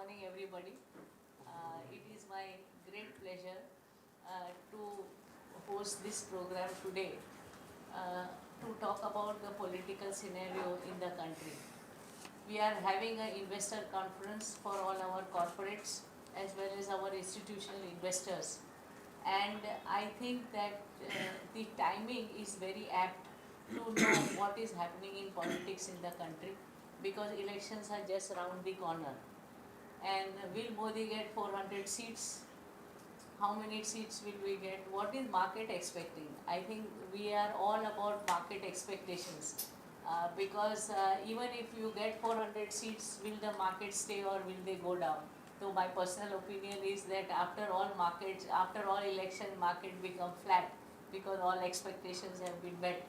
morning, everybody. It is my great pleasure to host this program today uh, to talk about the political scenario in the country. We are having an investor conference for all our corporates as well as our institutional investors. And I think that the timing is very apt to know what is happening in politics in the country, because elections are just around the corner. And will Modi get 400 seats? How many seats will we get? What is market expecting? I think we are all about market expectations. Because even if you get 400 seats, will the market stay or will they go down? So my personal opinion is that after all election, market become flat because all expectations have been met.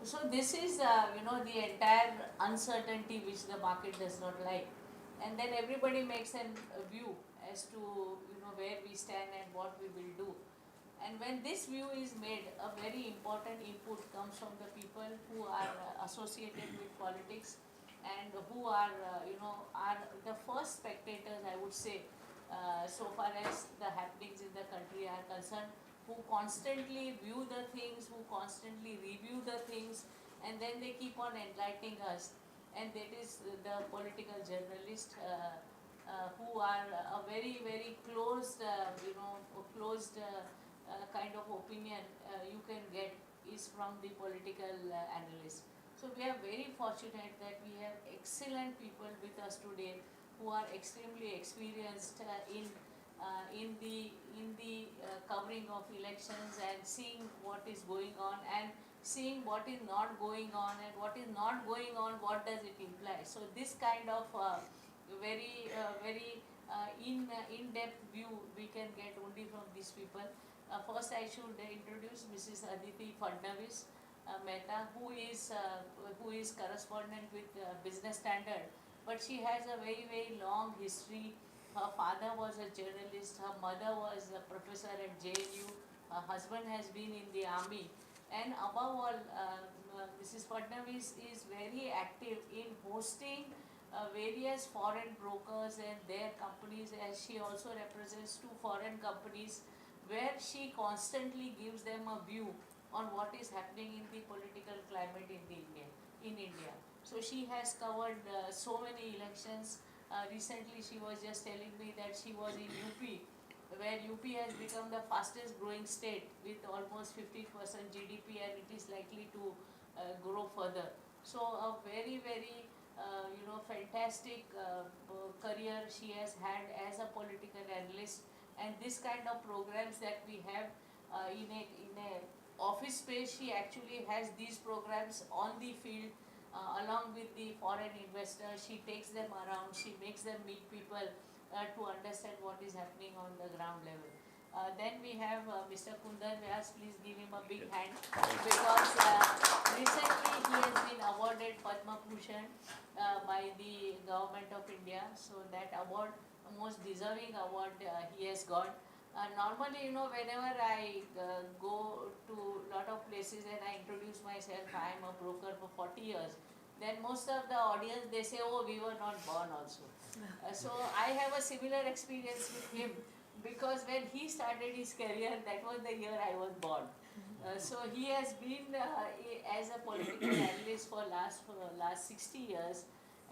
So this is, the entire uncertainty which the market does not like, and then everybody makes a view as to where we stand and what we will do. And when this view is made, a very important input comes from the people who are associated with politics and who are, are the first spectators, I would say, so far as the happenings in the country are concerned, who constantly view the things, who constantly review the things, and then they keep on enlightening us. And that is the political journalists who are a very, very closed, kind of opinion you can get is from the political analysts. So we are very fortunate that we have excellent people with us today who are extremely experienced in the covering of elections and seeing what is going on and seeing what is not going on, and what is not going on, what does it imply. So this kind of in-depth view we can get only from these people. First I should introduce Mrs. Aditi Fadnavis Mehta, who is correspondent with Business Standard, but she has a very, very long history. Her father was a journalist, her mother was a professor at JNU, her husband has been in the army, and above all, Mrs. Fadnavis is very active in hosting various foreign brokers and their companies, as she also represents two foreign companies, where she constantly gives them a view on what is happening in the political climate in India. So she has covered so many elections. Recently she was just telling me that she was in UP, where UP has become the fastest growing state with almost 50% GDP, and it is likely to grow further. So a very, very fantastic career she has had as a political analyst. And this kind of programs that we have in a office space, she actually has these programs on the field along with the foreign investors. She takes them around, she makes them meet people to understand what is happening on the ground level. Then we have Mr. Kundan Vyas. Please give him a big hand, because recently he has been awarded Padma Bhushan by the government of India. So that award, most deserving award, he has got. Normally, whenever I go to lot of places and I introduce myself, I am a broker for 40 years, then most of the audience, they say, oh, we were not born also. So I have a similar experience with him, because when he started his career, that was the year I was born. So he has been as a political analyst for last 60 years,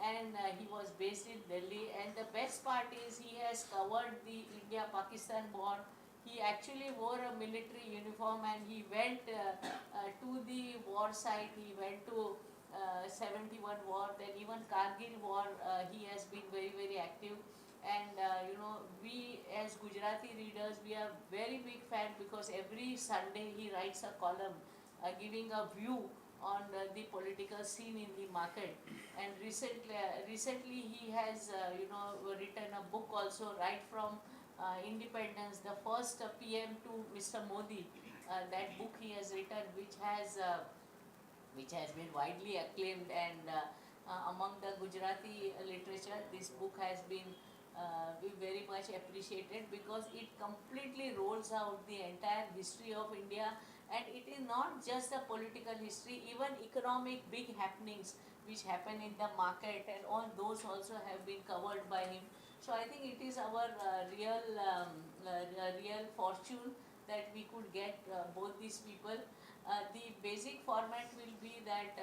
and he was based in Delhi. And the best part is he has covered the India-Pakistan war. He actually wore a military uniform and he went to the war site. He went to 71 war, then even Kargil war. He has been very, very active. And we as Gujarati readers, we are very big fan, because every Sunday he writes a column giving a view on the political scene in the market. And recently he has written a book also, right from independence, the first PM to Mr. Modi. That book he has written, which has been widely acclaimed, and among the Gujarati literature, this book has been very much appreciated, because it completely rolls out the entire history of India. And it is not just the political history, even economic big happenings which happen in the market, and all those also have been covered by him. So I think it is our real fortune that we could get both these people. The basic format will be that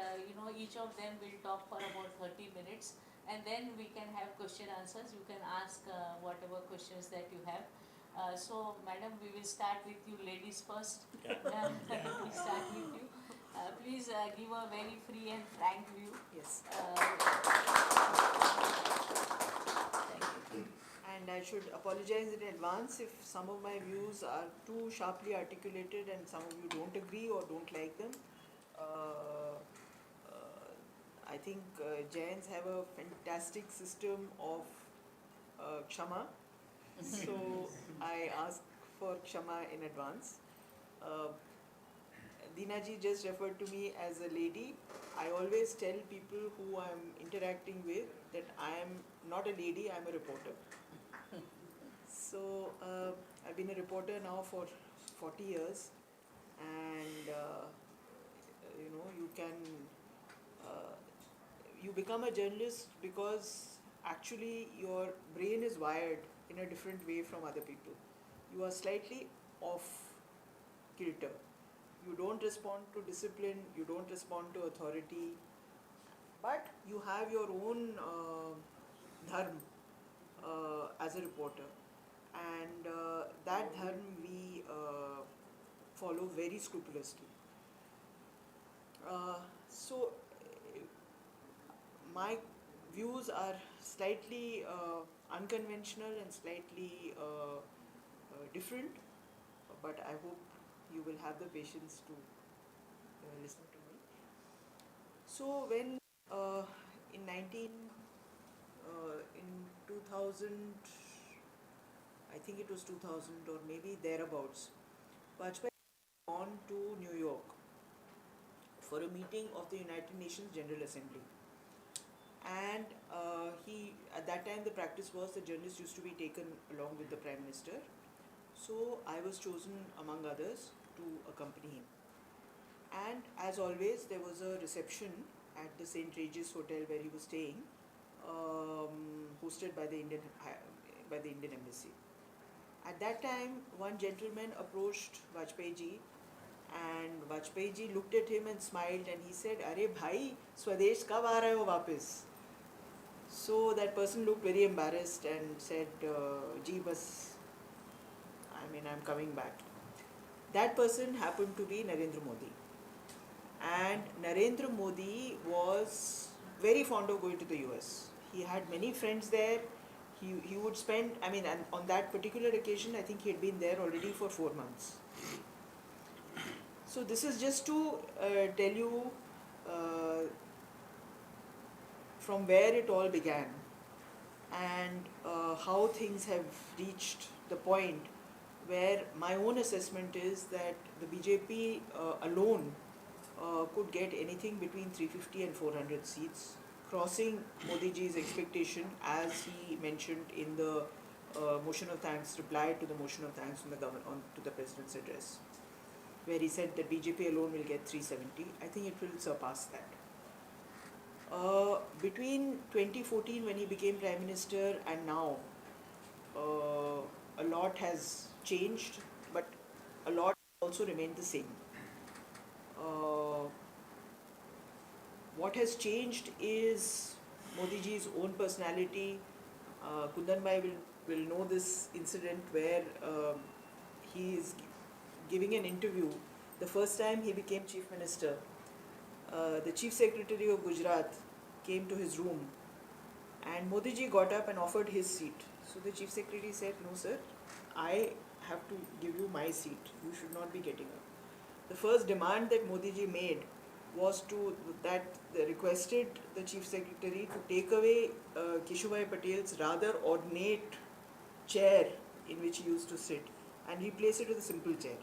each of them will talk for about 30 minutes, and then we can have question answers. You can ask whatever questions that you have. So, madam, we will start with you, ladies first. Yeah. We start with you. Please give a very free and frank view. Yes. Thank you. And I should apologize in advance if some of my views are too sharply articulated and some of you don't agree or don't like them. I think Jains have a fantastic system of kshama, so I ask for kshama in advance. Uh, Dinaji just referred to me as a lady. I always tell people who I'm interacting with that I am not a lady, I'm a reporter. So I've been a reporter now for 40 years, and uh, you become a journalist because actually your brain is wired in a different way from other people. You are slightly off kilter. You don't respond to discipline, you don't respond to authority, but you have your own dharma as a reporter, and that dharma we follow very scrupulously. So my views are slightly unconventional and slightly different, but I hope you will have the patience to listen to me. So when in 2000, I think it was 2000 or maybe thereabouts, Vajpayee gone to New York for a meeting of the United Nations General Assembly. And he, at that time, the practice was the journalists used to be taken along with the Prime Minister. So I was chosen among others to accompany him. And as always, there was a reception at the St. Regis Hotel where he was staying, hosted by the Indian Embassy. At that time, one gentleman approached Vajpayee ji, and Vajpayee ji looked at him and smiled, and he said, "Arey bhai, Swadesh kab aa rahe ho wapis?" So that person looked very embarrassed and said, "Ji bas, I'm coming back." That person happened to be Narendra Modi. And Narendra Modi was very fond of going to the US. He had many friends there. He would spend, and on that particular occasion, I think he had been there already for 4 months. So this is just to tell you from where it all began and how things have reached the point where my own assessment is that the BJP alone could get anything between 350 and 400 seats, crossing Modi ji's expectation as he mentioned in the motion of thanks, reply to the motion of thanks from the government to the President's address, where he said that BJP alone will get 370. I think it will surpass that. Between 2014 when he became Prime Minister and now, a lot has changed, but a lot also remained the same. What has changed is Modi ji's own personality. Kundan Bhai will know this incident where he is giving an interview. The first time he became Chief Minister, the Chief Secretary of Gujarat came to his room and Modi ji got up and offered his seat. So the Chief Secretary said, "No sir, I have to give you my seat. You should not be getting up." The first demand that Modi ji made was requested the Chief Secretary to take away Keshubhai Patel's rather ornate chair in which he used to sit and replace it with a simple chair.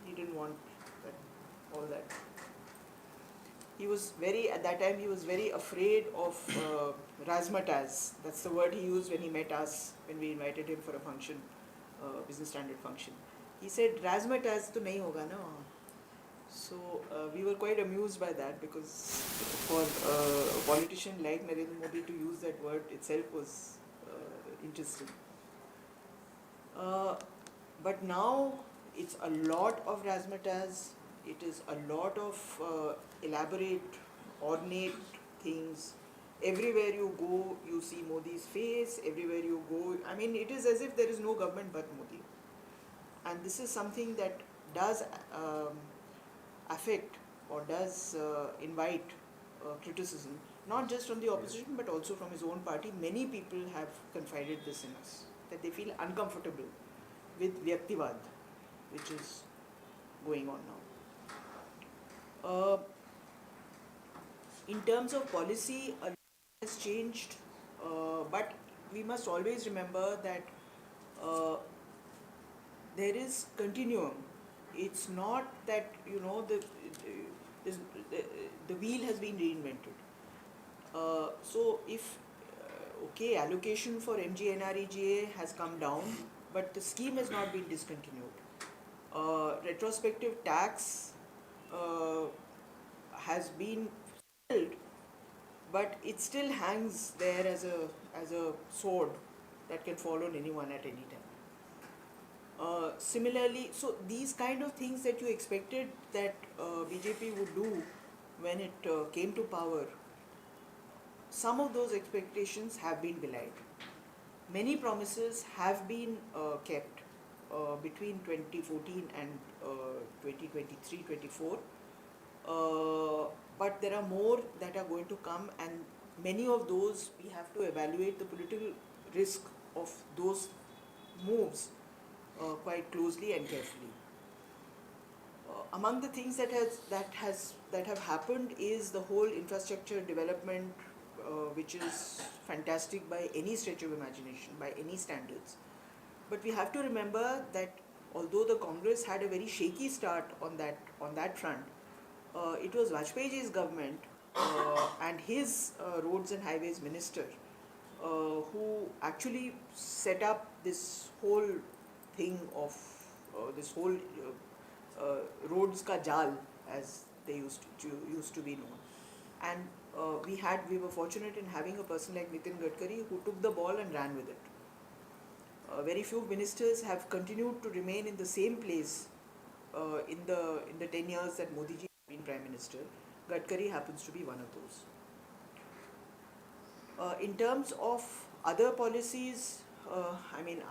He didn't want all that. At that time he was very afraid of razzmatazz. That's the word he used when he met us, when we invited him for a function, business standard function. He said, "Razzmatazz to nahi hoga na." So we were quite amused by that, because for a politician like Narendra Modi to use that word itself was interesting. Uh, but now it's a lot of razzmatazz. It is a lot of elaborate, ornate things. Everywhere you go, you see Modi's face. Everywhere you go, I mean, it is as if there is no government but Modi. And this is something that does um, affect or does invite criticism, not just from the opposition but also from his own party. Many people have confided this in us, that they feel uncomfortable with Vyaktivad, which is going on now. In terms of policy, a lot has changed, but we must always remember that uh, there is continuum. It's not that this, the, the wheel has been reinvented. So if okay, allocation for MGNREGA has come down, but the scheme has not been discontinued. Retrospective tax uh, has been filled, but it still hangs there as a sword that can fall on anyone at any time. Similarly, so these kind of things that you expected that BJP would do when it came to power, some of those expectations have been belied. Many promises have been kept between 2014 and 2023-24, but there are more that are going to come, and many of those we have to evaluate the political risk of those moves quite closely and carefully. Among the things that have happened is the whole infrastructure development, which is fantastic by any stretch of imagination, by any standards. But we have to remember that although the Congress had a very shaky start on that front, it was Vajpayeeji's government and his roads and highways minister who actually set up this whole thing of this whole roads ka jal, as they used to be known. And we were fortunate in having a person like Nitin Gadkari who took the ball and ran with it. Very few ministers have continued to remain in the same place in the 10 years that Modi ji has been Prime Minister. Gadkari happens to be one of those. In terms of other policies, I mean,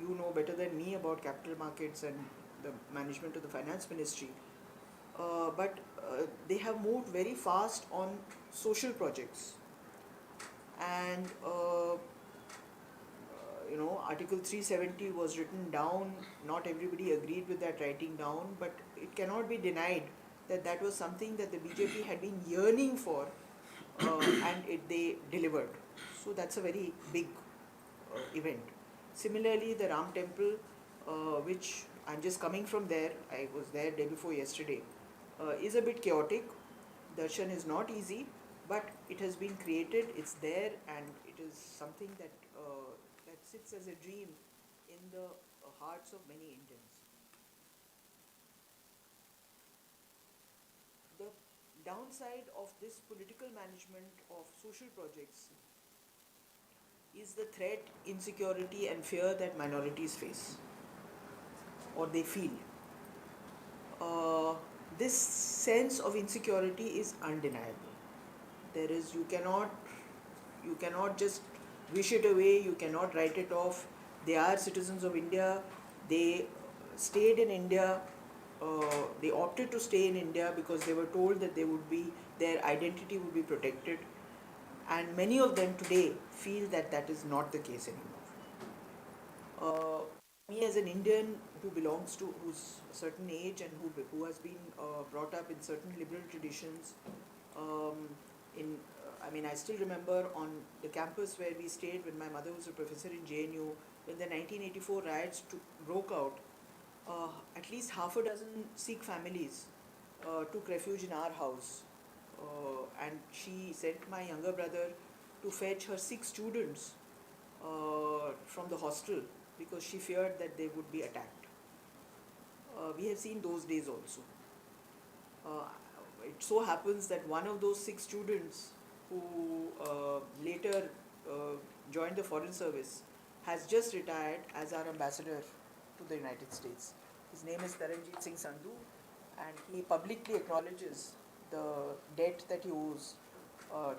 you know better than me about capital markets and the management of the finance ministry, but they have moved very fast on social projects. And Article 370 was written down. Not everybody agreed with that writing down, but it cannot be denied that that was something that the BJP had been yearning for, and they delivered. So that's a very big event. Similarly, the Ram Temple, which I'm just coming from there, I was there day before yesterday, is a bit chaotic. Darshan is not easy, but it has been created, it's there, and it is something that sits as a dream in the hearts of many Indians. The downside of this political management of social projects is the threat, insecurity, and fear that minorities face or they feel. Uh, this sense of insecurity is undeniable. You cannot just wish it away, you cannot write it off. They are citizens of India, they stayed in India, they opted to stay in India because they were told that their identity would be protected, and many of them today feel that that is not the case anymore. Me as an Indian who's a certain age and who has been brought up in certain liberal traditions, I still remember on the campus where we stayed when my mother was a professor in JNU, when the 1984 riots broke out, at least half a dozen Sikh families took refuge in our house. And she sent my younger brother to fetch her 6 students from the hostel because she feared that they would be attacked. We have seen those days also. Uh, it so happens that one of those 6 students who later joined the foreign service has just retired as our ambassador to the United States. His name is Taranjeet Singh Sandhu, and he publicly acknowledges the debt that he owes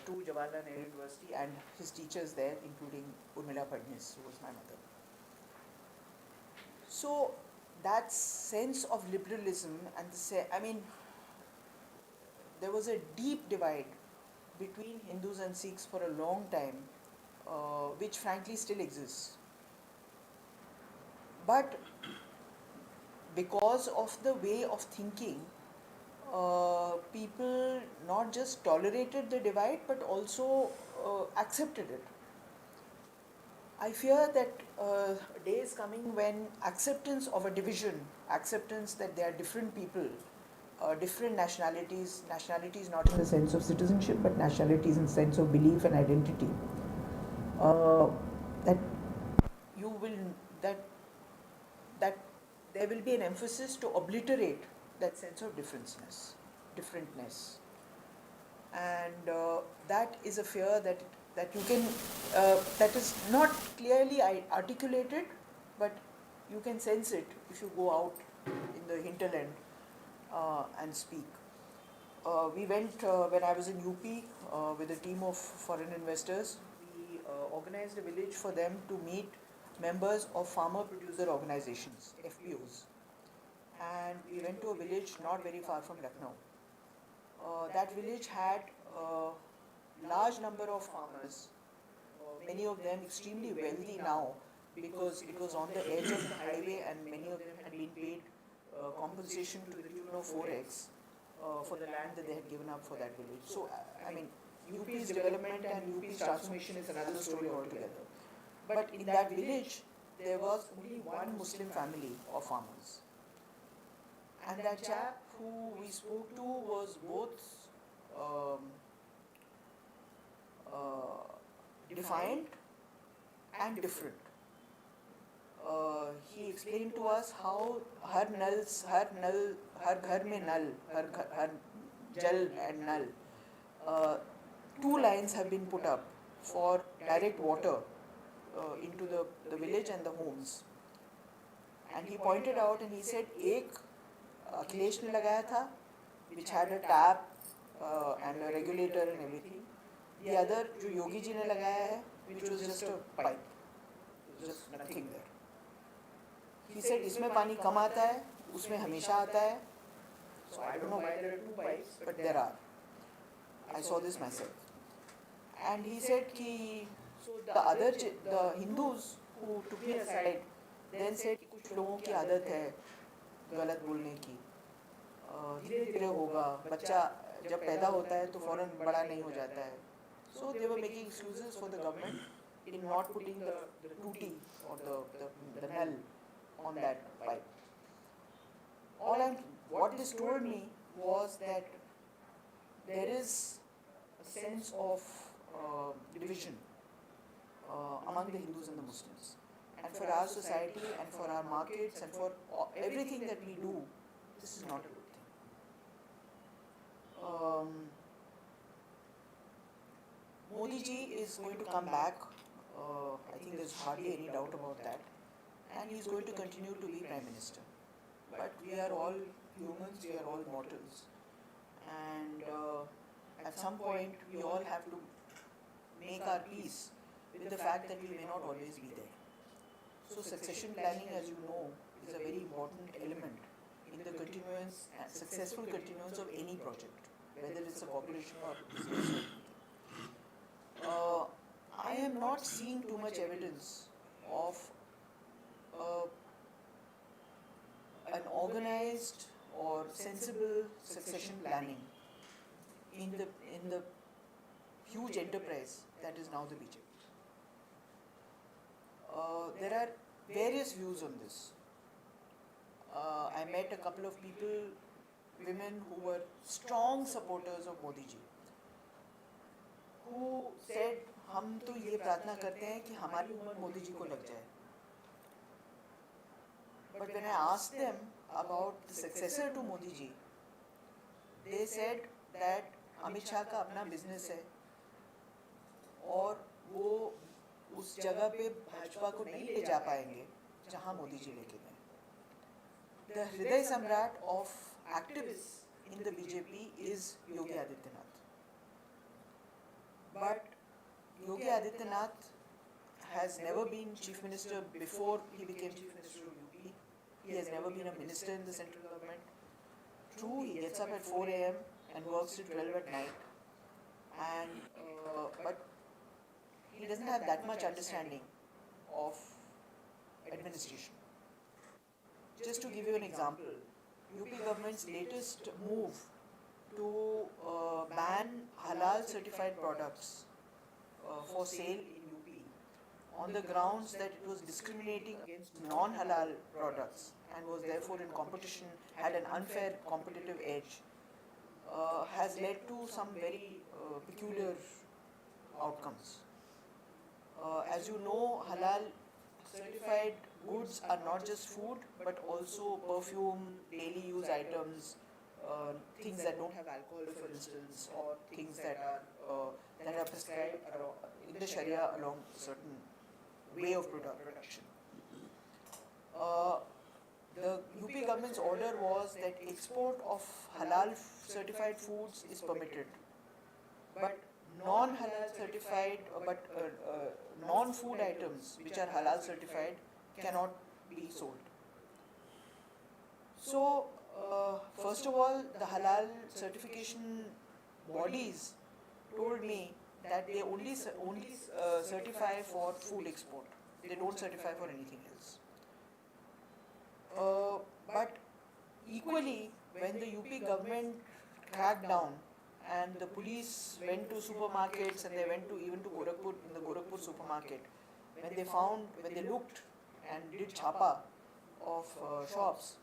to Jawaharlal Nehru University and his teachers there, including Urmila Phadnis, who was my mother. So that sense of liberalism and there was a deep divide between Hindus and Sikhs for a long time, which frankly still exists. But because of the way of thinking, people not just tolerated the divide but also accepted it. I fear that a day is coming when acceptance of a division, acceptance that there are different people, different nationalities, nationalities not in the sense of citizenship but nationalities in the sense of belief and identity, that you will that that there will be an emphasis to obliterate that sense of differentness, and that is a fear that you can that is not clearly articulated, but you can sense it if you go out in the hinterland and speak. We went when I was in UP with a team of foreign investors. We organized a village for them to meet members of farmer producer organizations, FPOs, and we went to a village not very far from Lucknow. That village had a large number of farmers, many of them extremely wealthy now because it was on the edge of the highway and many of them had been paid compensation to the tune of 4x for the land that they had given up for that village. So, UP's development and UP's transformation is another story altogether. But in that village, there was only one Muslim family of farmers. And that chap who we spoke to was both defiant and different. He explained to us how har ghar mein nal, har jal and nal, two lines have been put up for direct water into the village and the homes. And he pointed out and he said, एक अखिलेश ने लगाया था, which had a tap and a regulator and everything. The other, जो योगी जी ने लगाया है, which was just a pipe, just nothing there. He said, इसमें पानी कम आता है, उसमें हमेशा आता है. So I don't know why there are two pipes, but there are. I saw this myself. And he said कि so the Hindus who took me aside then said कि कुछ लोगों की आदत है गलत बोलने की, धीरे धीरे होगा, बच्चा जब पैदा होता है तो फौरन बड़ा नहीं हो जाता है. So they were making excuses for the government in not putting the tuti or the null on that pipe. What this told me was that there is a sense of division among the Hindus and the Muslims. And for our society and for our markets and for everything that we do, this is not a good thing. Modi ji is going to come back. I think there's hardly any doubt about that. And he's going to continue to be Prime Minister. But we are all humans, we are all mortals. And at some point, we all have to make our peace with the fact that we may not always be there. So succession planning, as you know, is a very important element in the successful continuance of any project, whether it's a corporation or business. I am not seeing too much evidence of an organized or sensible succession planning in the huge enterprise that is now the BJP. There are various views on this. I met a couple of people, women who were strong supporters of Modi ji, who said, हम तो ये प्रार्थना करते हैं कि हमारी उम्र मोदी जी को लग जाए. But when I asked them about the successor to Modi ji, they said that Amit Shah का अपना बिजनेस है और वो उस जगह पे भाजपा को नहीं ले जा पाएंगे जहां मोदी जी लेके गए. The Hriday Samrat of activists in the BJP is Yogi Adityanath. But Yogi Adityanath has never been chief minister before he became chief minister of UP. He has never been a minister in the central government. True, he gets up at 4 a.m. and works till 12 at night. But he doesn't have that much understanding of administration. Just to give you an example, UP government's latest move to ban halal certified products for sale in UP on the grounds that it was discriminating against non-halal products and was therefore in competition, had an unfair competitive edge, has led to some very peculiar outcomes. As you know, halal certified goods are not just food but also perfume, daily use items, things that don't have alcohol, for instance, or things that are prescribed in the Sharia along a certain way of production. The UP government's order was that export of halal certified foods is permitted, but non-halal certified non-food items which are halal certified cannot be sold. So, first of all, the halal certification bodies told me that they only certify for food export. They don't certify for anything else. But equally, when the UP government cracked down and the police went to supermarkets and they went to even to Gorakhpur, in the Gorakhpur supermarket, when they looked and did chapa of shops,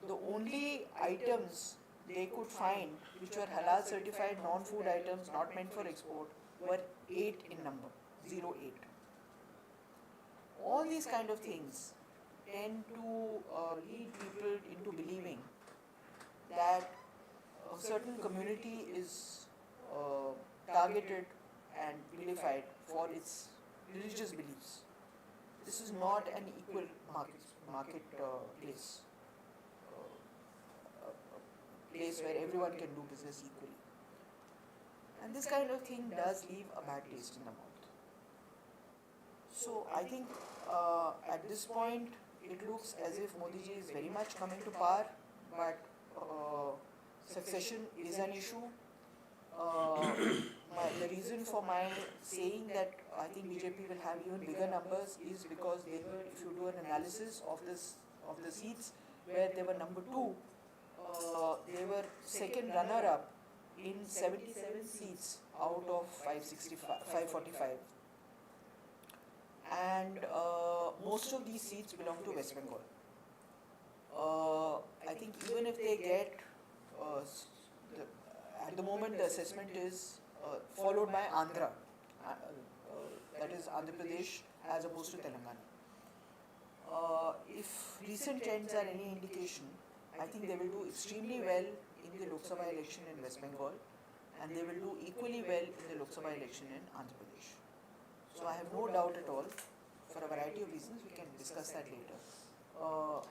the only items they could find which were halal certified non-food items not meant for export were 8 in number, 08. All these kind of things tend to lead people into believing that a certain community is targeted and vilified for its religious beliefs. This is not an equal marketplace, a place where everyone can do business equally. And this kind of thing does leave a bad taste in the mouth. So I think at this point it looks as if Modi ji is very much coming to power, but succession is an issue. The reason for my saying that I think BJP will have even bigger numbers is because they were, if you do an analysis of the seats where they were number 2, they were second runner-up in 77 seats out of 545. And most of these seats belong to West Bengal. I think even if they get, at the moment the assessment is followed by Andhra, that is Andhra Pradesh as opposed to Telangana. If recent trends are any indication, I think they will do extremely well in the Lok Sabha election in West Bengal, and they will do equally well in the Lok Sabha election in Andhra Pradesh. So I have no doubt at all, for a variety of reasons, we can discuss that later.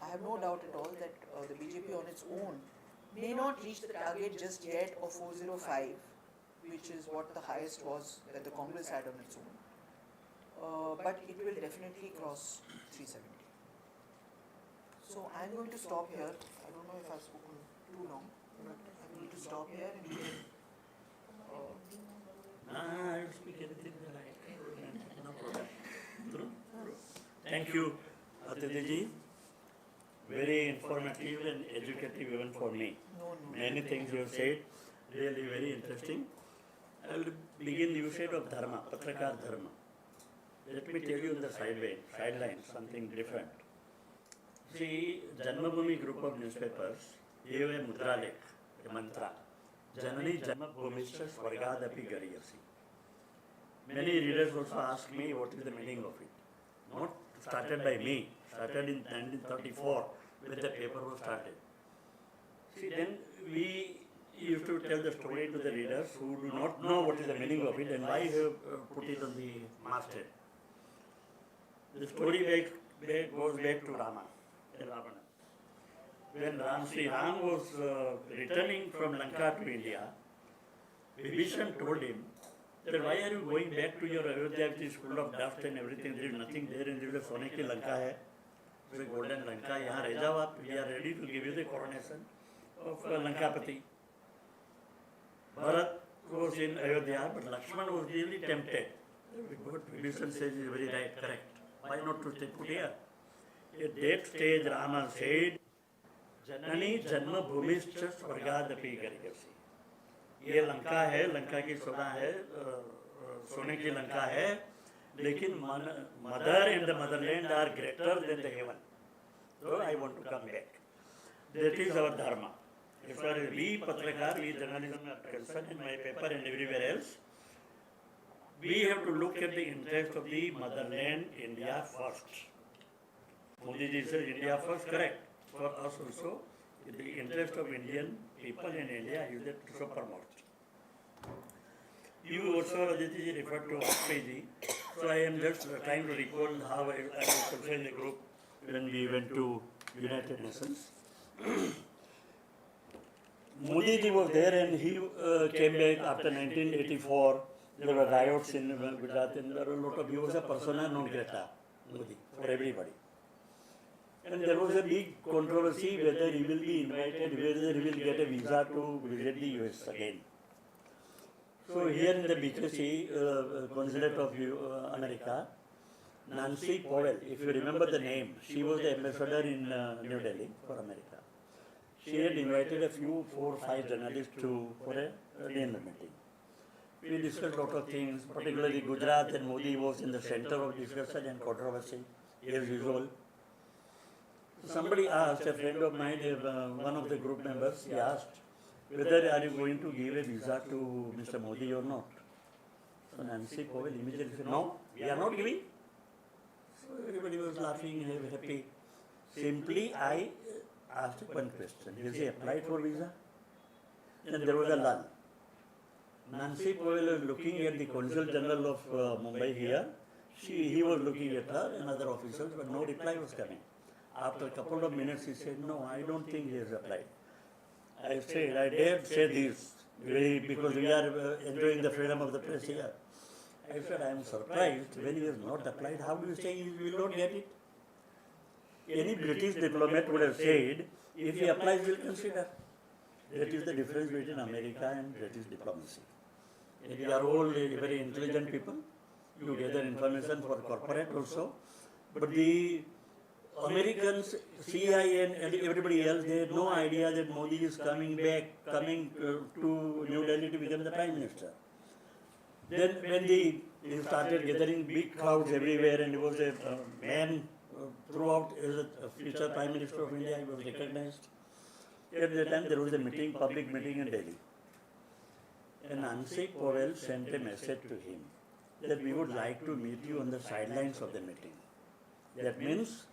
I have no doubt at all that the BJP on its own may not reach the target just yet of 405, which is what the highest was that the Congress had on its own. But it will definitely cross 370. So I'm going to stop here. I don't know if I've spoken too long, but I'm going to stop here and we can. I'll speak anything that I can. No problem. True. Thank you, Aditi. Very informative and educative even for me. Many things you have said, really very interesting. I will begin, you said of dharma, Patrakar dharma. Let me tell you on the sideline, something different. See, Janmabhumi group of newspapers gave a mudralek, a mantra. Janani Janmabhumischa Swargadapi Gariyasi. Many readers also ask me what is the meaning of it. Not started by me, started in 1934 when the paper was started. See, then we used to tell the story to the readers who do not know what is the meaning of it and why you have put it on the masthead. The story goes back to Rama and Ravana. When Sri Ram was returning from Lanka to India, Vibhishan told him that why are you going back to your Ayodhya, which is full of dust and everything, there is nothing there, and there is a Sone ki Lanka hai, it's a golden Lanka, yahan reh jao aap, we are ready to give you the coronation of Lankapati. Bharat was in Ayodhya, but Lakshman was really tempted. What Vibhishan says is very right, correct. Why not to stay put here? At that stage, Rama said, Janani Janma Bhumischa Swargadapi Garigasi. ये लंका है, लंका की सोना है, सोने की लंका है, लेकिन mother and the motherland are greater than the heaven. So I want to come back. That is our dharma. As far as we Patrakar, we journalism are concerned in my paper and everywhere else, we have to look at the interest of the motherland, India first. Modi ji says India first, correct. For us also, the interest of Indian people in India is that supermost. You also, Aditi ji, referred to Acmiil ji. So I am just trying to recall how I was also in the group when we went to United Nations. Modi ji was there and he came back after 1984. There were riots in Gujarat and there were a lot of, he was a persona non grata, Modi, for everybody. And there was a big controversy whether he will be invited, whether he will get a visa to visit the US again. So here in the BKC Consulate of America, Nancy Powell, if you remember the name, she was the ambassador in New Delhi for America. She had invited a few, 4 or 5 journalists for a dinner meeting. We discussed a lot of things, particularly Gujarat, and Modi was in the center of discussion and controversy, as usual. Somebody asked, a friend of mine, one of the group members, he asked, whether are you going to give a visa to Mr. Modi or not? So Nancy Powell immediately said, no, we are not giving. So everybody was laughing, happy. Simply I asked one question, has he applied for visa? Then there was a lull. Nancy Powell was looking at the Consul General of Mumbai here. He was looking at her and other officials, but no reply was coming. After a couple of minutes, he said, no, I don't think he has applied. I said, I dare say this, because we are enjoying the freedom of the press here. I said, I am surprised when he has not applied. How do you say he will not get it? Any British diplomat would have said, if he applies, we'll consider. That is the difference between America and British diplomacy. We are all very intelligent people. You gather information for corporate also. But the Americans, CIA and everybody else, they had no idea that Modi is coming to New Delhi to become the Prime Minister. Then when they started gathering big crowds everywhere and he was a man throughout as a future Prime Minister of India, he was recognized. At the time there was a meeting, public meeting in Delhi. And Nancy Powell sent a message to him that we would like to meet you on the sidelines of the meeting. That means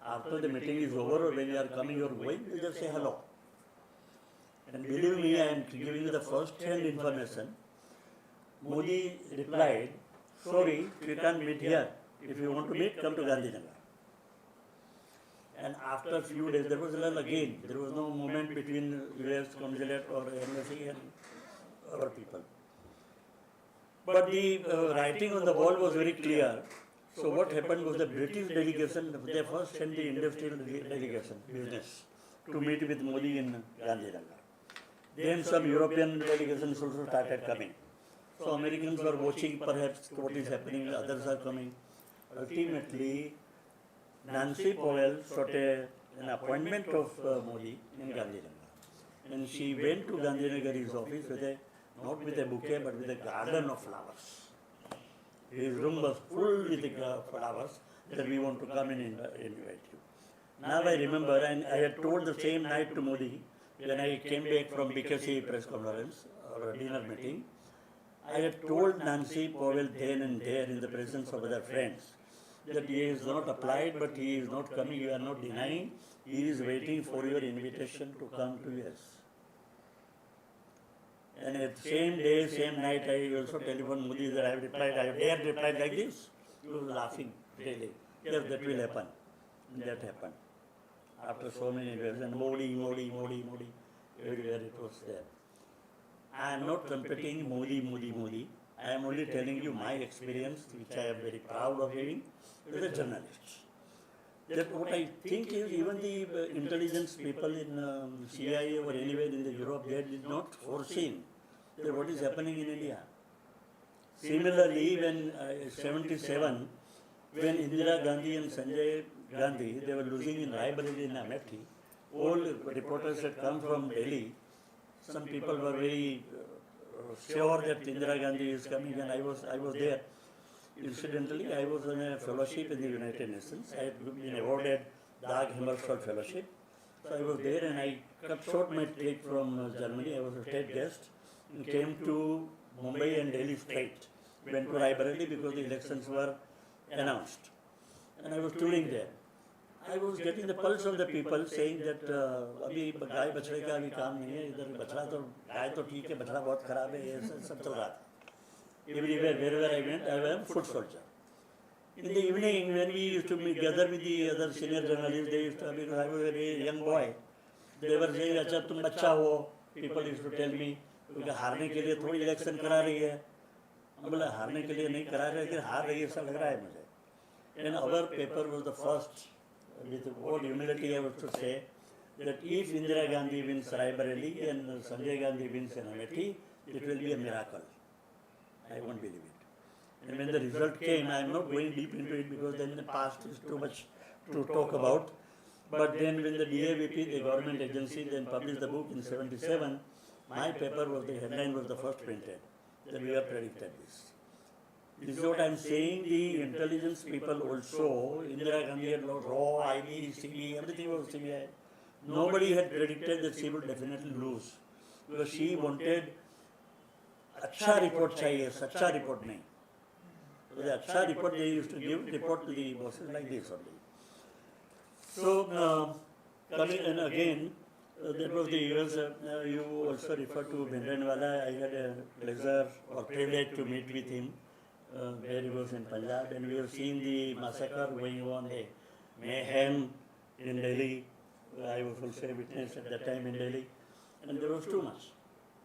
after the meeting is over or when you are coming or going, you just say hello. And believe me, I am giving you the first-hand information. Modi replied, sorry, we can't meet here. If you want to meet, come to Gandhinagar. And after a few days, there was a lull again. There was no movement between US consulate or embassy and our people. But the writing on the wall was very clear. So what happened was the British delegation, they first sent the industrial delegation, business, to meet with Modi in Gandhinagar. Then some European delegations also started coming. So Americans were watching perhaps what is happening, others are coming. Ultimately, Nancy Powell sought an appointment of Modi in Gandhinagar. And she went to Gandhinagar's office not with a bouquet but with a garden of flowers. His room was full with flowers that we want to come and invite you. Now I remember, and I had told the same night to Modi, when I came back from BKC press conference or a dinner meeting, I had told Nancy Powell then and there in the presence of other friends that he is not applied, but he is not coming, you are not denying, he is waiting for your invitation to come to US. And at the same day, same night, I also telephoned Modi that I have dared reply like this. He was laughing, really. yes, that will happen. And that happened. After so many years, and Modi, everywhere it was there. I am not competing Modi. I am only telling you my experience, which I am very proud of having as a journalist. That what I think is even the intelligence people in CIA or anywhere in the Europe, they did not foreseen that what is happening in India. Similarly, when 77, when Indira Gandhi and Sanjay Gandhi, they were losing in Raebareli in Amethi, all reporters had come from Delhi. Some people were very sure that Indira Gandhi is coming, and I was there. Incidentally, I was on a fellowship in the United Nations. I had been awarded Dag Hammarskjöld Fellowship. So I was there, and I cut short my trip from Germany. I was a state guest and came to Mumbai and Delhi straight. Went to Raebareli because the elections were announced. And I was touring there. I was getting the pulse of the people saying that अभी गाय बछड़े का अभी काम नहीं है, इधर बछड़ा तो गाय तो ठीक है, बछड़ा बहुत खराब है, ये सब चल रहा था. Everywhere, wherever I went, I was a foot soldier. In the evening, when we used to gather with the other senior journalists, they used to, because I was a very young boy, they were saying, अच्छा तुम बच्चा हो, people used to tell me, क्योंकि हारने के लिए थोड़ी election करा रही है. मैं बोला हारने के लिए नहीं करा रहे, लेकिन हार रही है ऐसा लग रहा है मुझे. And our paper was the first, with all humility I would to say, that if Indira Gandhi wins Raebareli and Sanjay Gandhi wins Amethi, it will be a miracle. I won't believe it. And when the result came, I am not going deep into it because then the past is too much to talk about. But then when the DAVP, the government agency, then published the book in 77, my paper was, the headline was the first printed, that we have predicted this. This is what I am saying, the intelligence people also, Indira Gandhi had raw, IB, CBI, everything was CBI. Nobody had predicted that she would definitely lose. Because she wanted अच्छा report चाहिए, सच्चा report नहीं. So the अच्छा report they used to give report to the bosses like this only. So coming and again, that was the years you also referred to Bhindranwala. I had a pleasure or privilege to meet with him where he was in Punjab, and we have seen the massacre going on, the mayhem in Delhi. I was also a witness at that time in Delhi, and there was too much.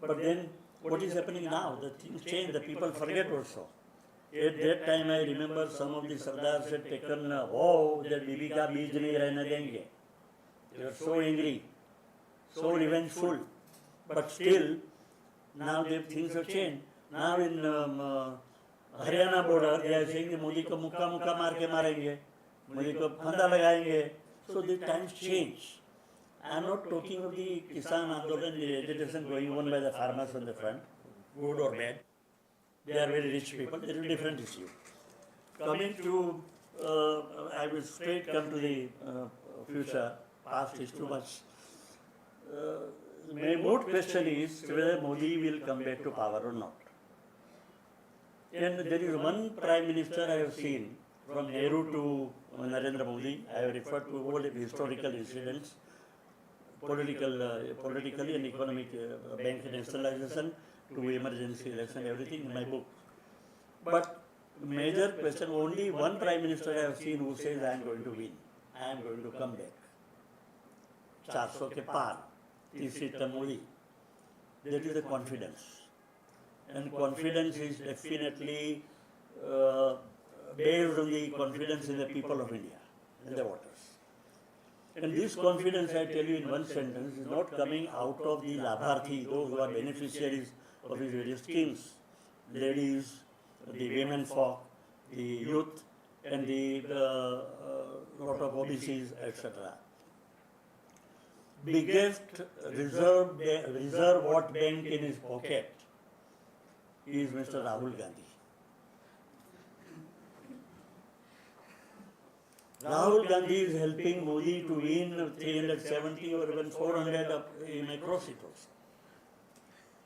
But then what is happening now? The things change, the people forget also. At that time, I remember some of the Sardars had taken a vow that Bibi ka beej nahi rehne denge. They were so angry, so revengeful. But still, now things have changed. Now in Haryana border, they are saying that Modi ko mukka maar ke marenge, Modi ko phanda lagayenge. So the times change. I am not talking of the Kisan Andolan, the agitation going on by the farmers on the front, good or bad. They are very rich people, there is a different issue. Coming to, I will straight come to the future, past is too much. My moot question is whether Modi will come back to power or not. And there is one Prime Minister I have seen, from Nehru to Narendra Modi, I have referred to all the historical incidents, politically and economic bank nationalization to emergency election, everything in my book. But major question, only one Prime Minister I have seen who says I am going to win, I am going to come back. 400 के पार, तीसरी term Modi. That is the confidence. And confidence is definitely based on the confidence in the people of India, in the voters. And this confidence, I tell you in one sentence, is not coming out of the Labharthi, those who are beneficiaries of his various schemes, ladies, the women folk, the youth, and the lot of OBCs, etc. Biggest reserve vote bank in his pocket is Mr. Rahul Gandhi. Rahul Gandhi is helping Modi to win 370 or even 400 in across it also.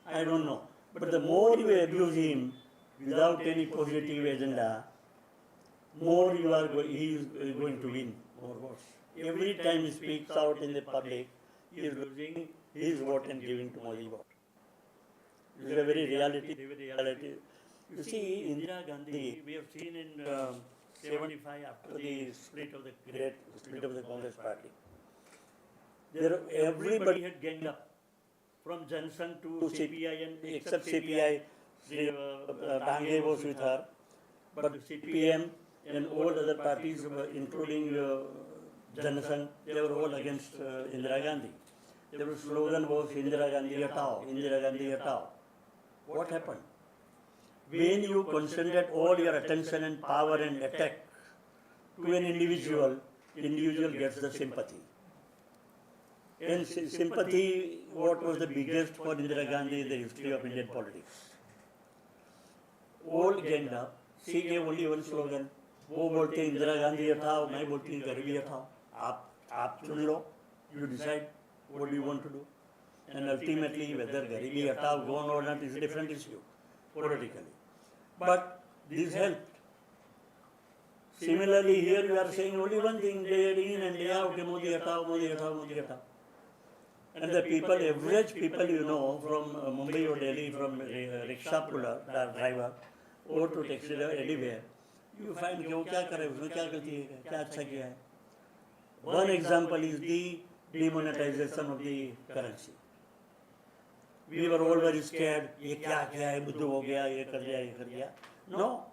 I don't know. But the more you abuse him without any positive agenda, more he is going to win more votes. Every time he speaks out in the public, he is losing his vote and giving to Modi vote. This is a very reality. You see, Indira Gandhi, we have seen in 75 after the split of the great split of the Congress party. There, everybody had ganged up, from Johnson to CPI, and except CPI, Dange was with her, but CPM and all other parties, including Johnson, they were all against Indira Gandhi. Their slogan was Indira Gandhi Hatao, Indira Gandhi Hatao. What happened? When you concentrate all your attention and power and attack to an individual, individual gets the sympathy. And sympathy, what was the biggest for Indira Gandhi in the history of Indian politics? All ganged up. She gave only one slogan. वो बोलते इंदिरा गांधी हटाओ, मैं बोलती गरीबी हटाओ. आप चुन लो. You decide what do you want to do. And ultimately, whether garibi hataao gone or not is a different issue politically. But this helped. Similarly, here you are saying only one thing, day in and day out, Modi hatao, Modi hatao, Modi hatao. And the people, average people you know from Mumbai or Delhi, from rickshaw puller, driver, or to taxi driver, anywhere, you find कि वो क्या करे, उसने क्या गलती है, क्या अच्छा किया है. One example is the demonetization of the currency. We were all very scared. ये क्या किया है, बुद्धू हो गया, ये कर दिया, ये कर दिया. No.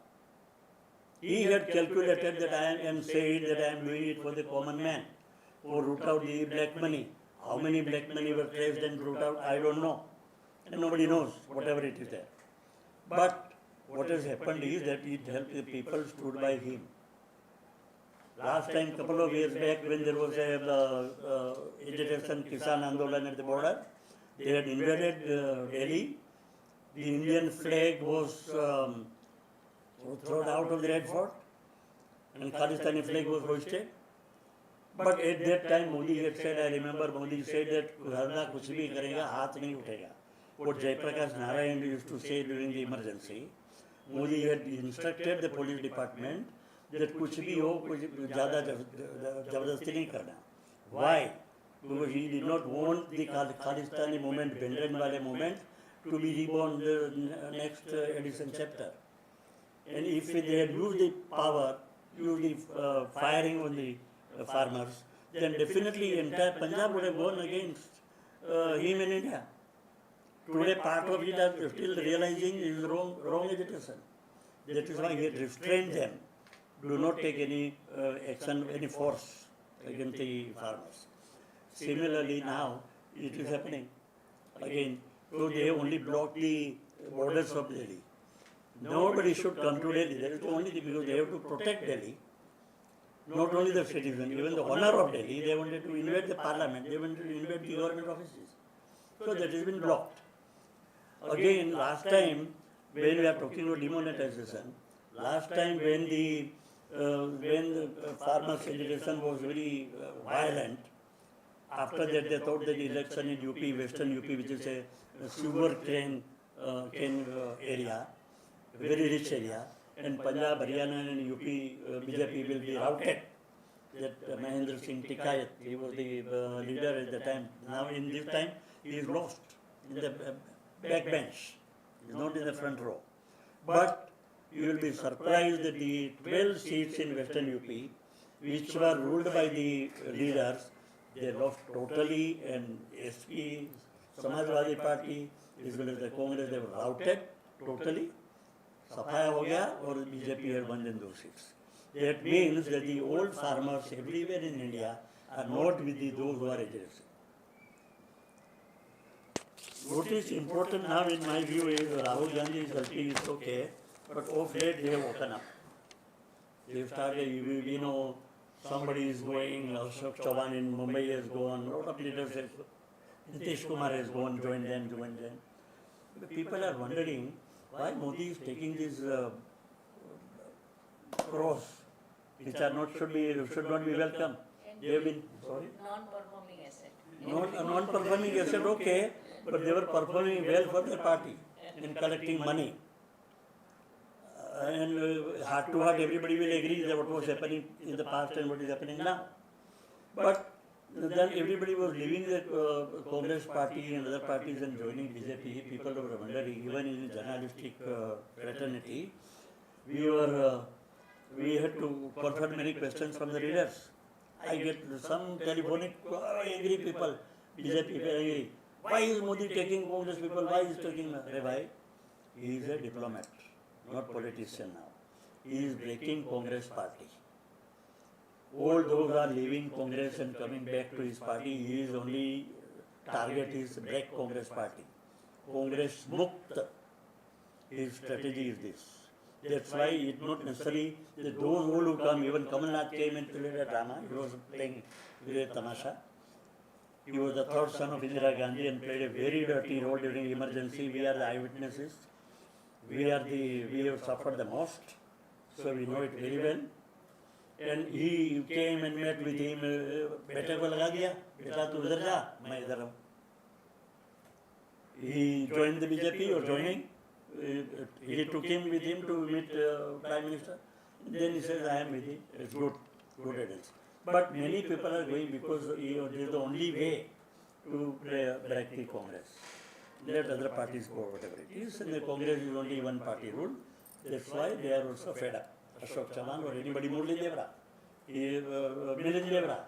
He had calculated that I am and said that I am doing it for the common man, or root out the black money. How many black money were traced and root out, I don't know. And nobody knows, whatever it is there. But what has happened is that it helped the people stood by him. Last time, couple of years back, when there was a agitation, Kisan Andolan at the border, they had invaded Delhi. The Indian flag was thrown out of the Red Fort, and Khalistani flag was hoisted. But at that time, Modi had said, I remember Modi said that Gharda kuch bhi karega, haath nahi uthega. What Jayaprakash Narayan used to say during the emergency, Modi had instructed the police department that kuch bhi ho, kuch zyada jabardasti nahi karna. Why? Because he did not want the Khalistani movement, Bendranwale movement, to be reborn the next edition chapter. And if they had used the power, used the firing on the farmers, then definitely entire Punjab would have gone against him in India. Today part of it are still realizing it is wrong agitation. That is why he had restrained them. Do not take any action, any force against the farmers. Similarly now, it is happening again. So they have only blocked the borders of Delhi. Nobody should come to Delhi. That is the only thing, because they have to protect Delhi. Not only the citizen, even the honor of Delhi, they wanted to invade the parliament, they wanted to invade the government offices. So that has been blocked. Again, last time, when we are talking about demonetization, last time when the farmers' agitation was very violent, after that they thought that the election in UP, Western UP, which is a sugar cane area, very rich area, and Punjab, Haryana and UP BJP will be routed. That Mahendra Singh Tikayat, he was the leader at the time. Now in this time, he is lost in the back bench. He is not in the front row. But you will be surprised that the 12 seats in Western UP, which were ruled by the leaders, they lost totally, and SP, Samajwadi Party, as well as the Congress, they were routed totally. Safaya ho gaya, or BJP had won in those seats. That means that the old farmers everywhere in India are not with those who are aggressive. What is important now in my view is Rahul Gandhi is healthy, it's okay, but of late they have woken up. They have started, we know somebody is going, Ashok Chavan in Mumbai has gone, a lot of leaders have, Nitish Kumar has gone, joined them. The people are wondering why Modi is taking this cross, which are not should not be welcome. They have been Non-performing asset. Non-performing asset, okay, but they were performing well for their party in collecting money. And heart to heart, everybody will agree that what was happening in the past and what is happening now. But then everybody was leaving the Congress party and other parties and joining BJP. People were wondering, even in journalistic fraternity, we were we had to confront many questions from the leaders. I get some telephonic angry people, BJP people angry. Why is Modi taking Congress people? Why is taking? Why? He is a diplomat, not politician now. He is breaking Congress party. All those are leaving Congress and coming back to his party. His only target is break Congress party. Congress Mukt. His strategy is this. That's why it's not necessary that those all who come, even Kamal Nath came and played a drama. He was playing great tamasha. He was the third son of Indira Gandhi and played a very dirty role during emergency. We are the eyewitnesses. We have suffered the most. So we know it very well. And he came and met with him. बेटे को लगा दिया, बेटा तू उधर जा, मैं इधर हूँ. He joined the BJP or joining. He took him with him to meet Prime Minister. And then he says, I am with him. It's good evidence. But many people are going because it is the only way to break the Congress. Let other parties go, whatever it is. And the Congress is only one party rule. That's why they are also fed up. Ashok Chavan or anybody, Murli Devra, Milind Devra.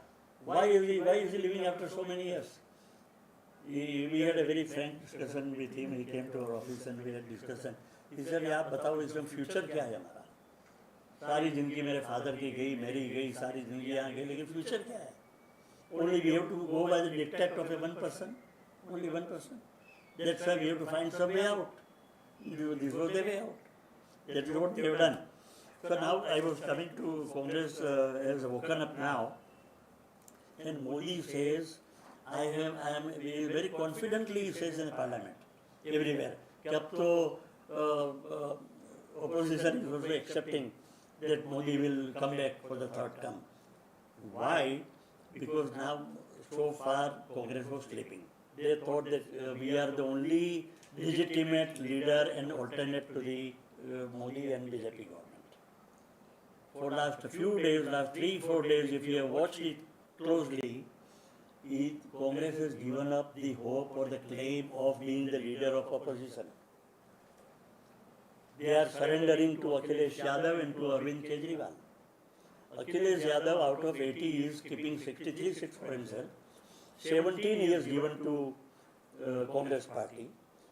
Why is he living after so many years? We had a very frank discussion with him. He came to our office and we had discussion. He said, आप बताओ इसमें future क्या है हमारा? सारी जिंदगी मेरे father की गई, मेरी गई, सारी जिंदगी यहाँ गई, लेकिन फ्यूचर क्या है? Only we have to go by the dictate of a one person. Only one person. That's why we have to find some way out. This was the way out. That is what they have done. So now I was coming to Congress has woken up now, and Modi says, I am very confidently, he says in the parliament, everywhere, कि अब तो opposition is also accepting that Modi will come back for the third term. Why? Because now so far Congress was sleeping. They thought that we are the only legitimate leader and alternate to the Modi and BJP government. For last few days, last 3-4 days, if you have watched it closely, Congress has given up the hope or the claim of being the leader of opposition. They are surrendering to Akhilesh Yadav and to Arvind Kejriwal. Akhilesh Yadav, out of 80, is keeping 63 seats for himself. 17 he has given to Congress party.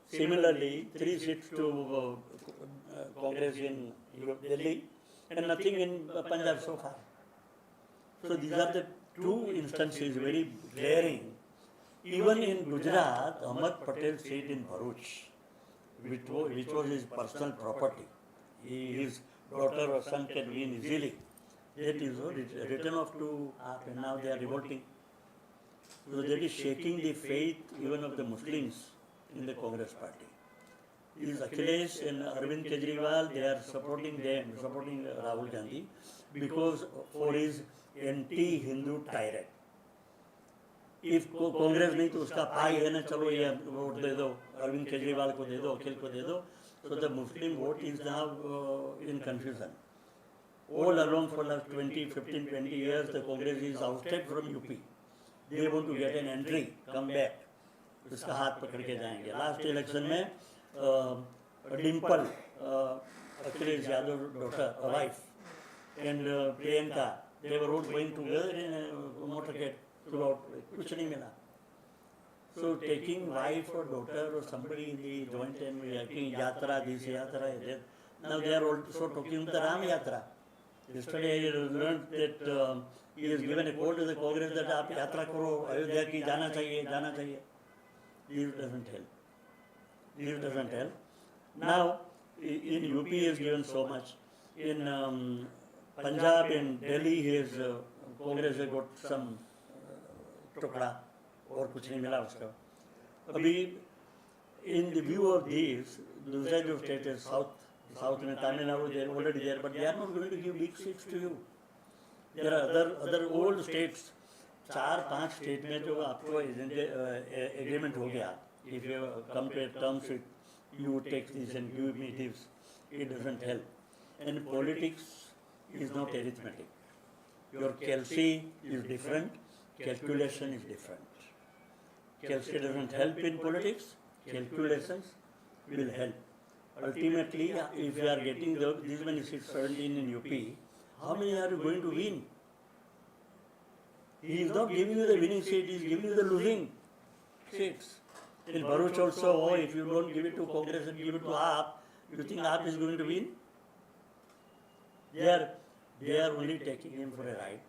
Similarly, 3 seats to Congress in Delhi and nothing in Punjab so far. So these are the two instances very glaring. Even in Gujarat, Ahmad Patel seat in Bharuch, which was his personal property. His daughter or son can win easily. That is written off to AAP and now they are revolting. So that is shaking the faith even of the Muslims in the Congress party. Is Akhilesh and Arvind Kejriwal, they are supporting Rahul Gandhi because for his anti-Hindu tirade. If Congress नहीं तो उसका पाई है ना चलो ये vote दे दो अरविंद केजरीवाल को दे दो अखिल को दे दो so the Muslim vote is now in confusion. All along for last 15-20 years the Congress is ousted from UP. They want to get an entry, come back. उसका हाथ पकड़ के जाएंगे. Last election में Dimple, Akhilesh Yadav daughter, wife, and Priyanka, they were all going together in a motorcade throughout. कुछ नहीं मिला. So taking wife or daughter or somebody in the joint and making yatra, this yatra, that. Now they are also talking the Ram Yatra. Yesterday I learned that he has given a call to the Congress that आप यात्रा करो अयोध्या की जाना चाहिए. This doesn't help. This doesn't help. Now, in UP he has given so much. In Punjab and Delhi, his Congress has got some टुकड़ा और कुछ नहीं मिला उसका. अभी in the view of these, दूसरे जो state है south में Tamil Nadu, they are already there, but they are not going to give big seats to you. There are other old states. 4-5 state में जो आपको एग्रीमेंट हो गया, if you come to terms with you take this and give me this, it doesn't help. And politics is not arithmetic. Your calci is different, calculation is different. Calci doesn't help in politics, calculations will help. Ultimately, if you are getting these many seats, 17 in UP, how many are you going to win? He is not giving you the winning seat, he is giving you the losing seats. In Bharuch also, oh, if you don't give it to Congress and give it to AAP, you think AAP is going to win? They are only taking him for a ride.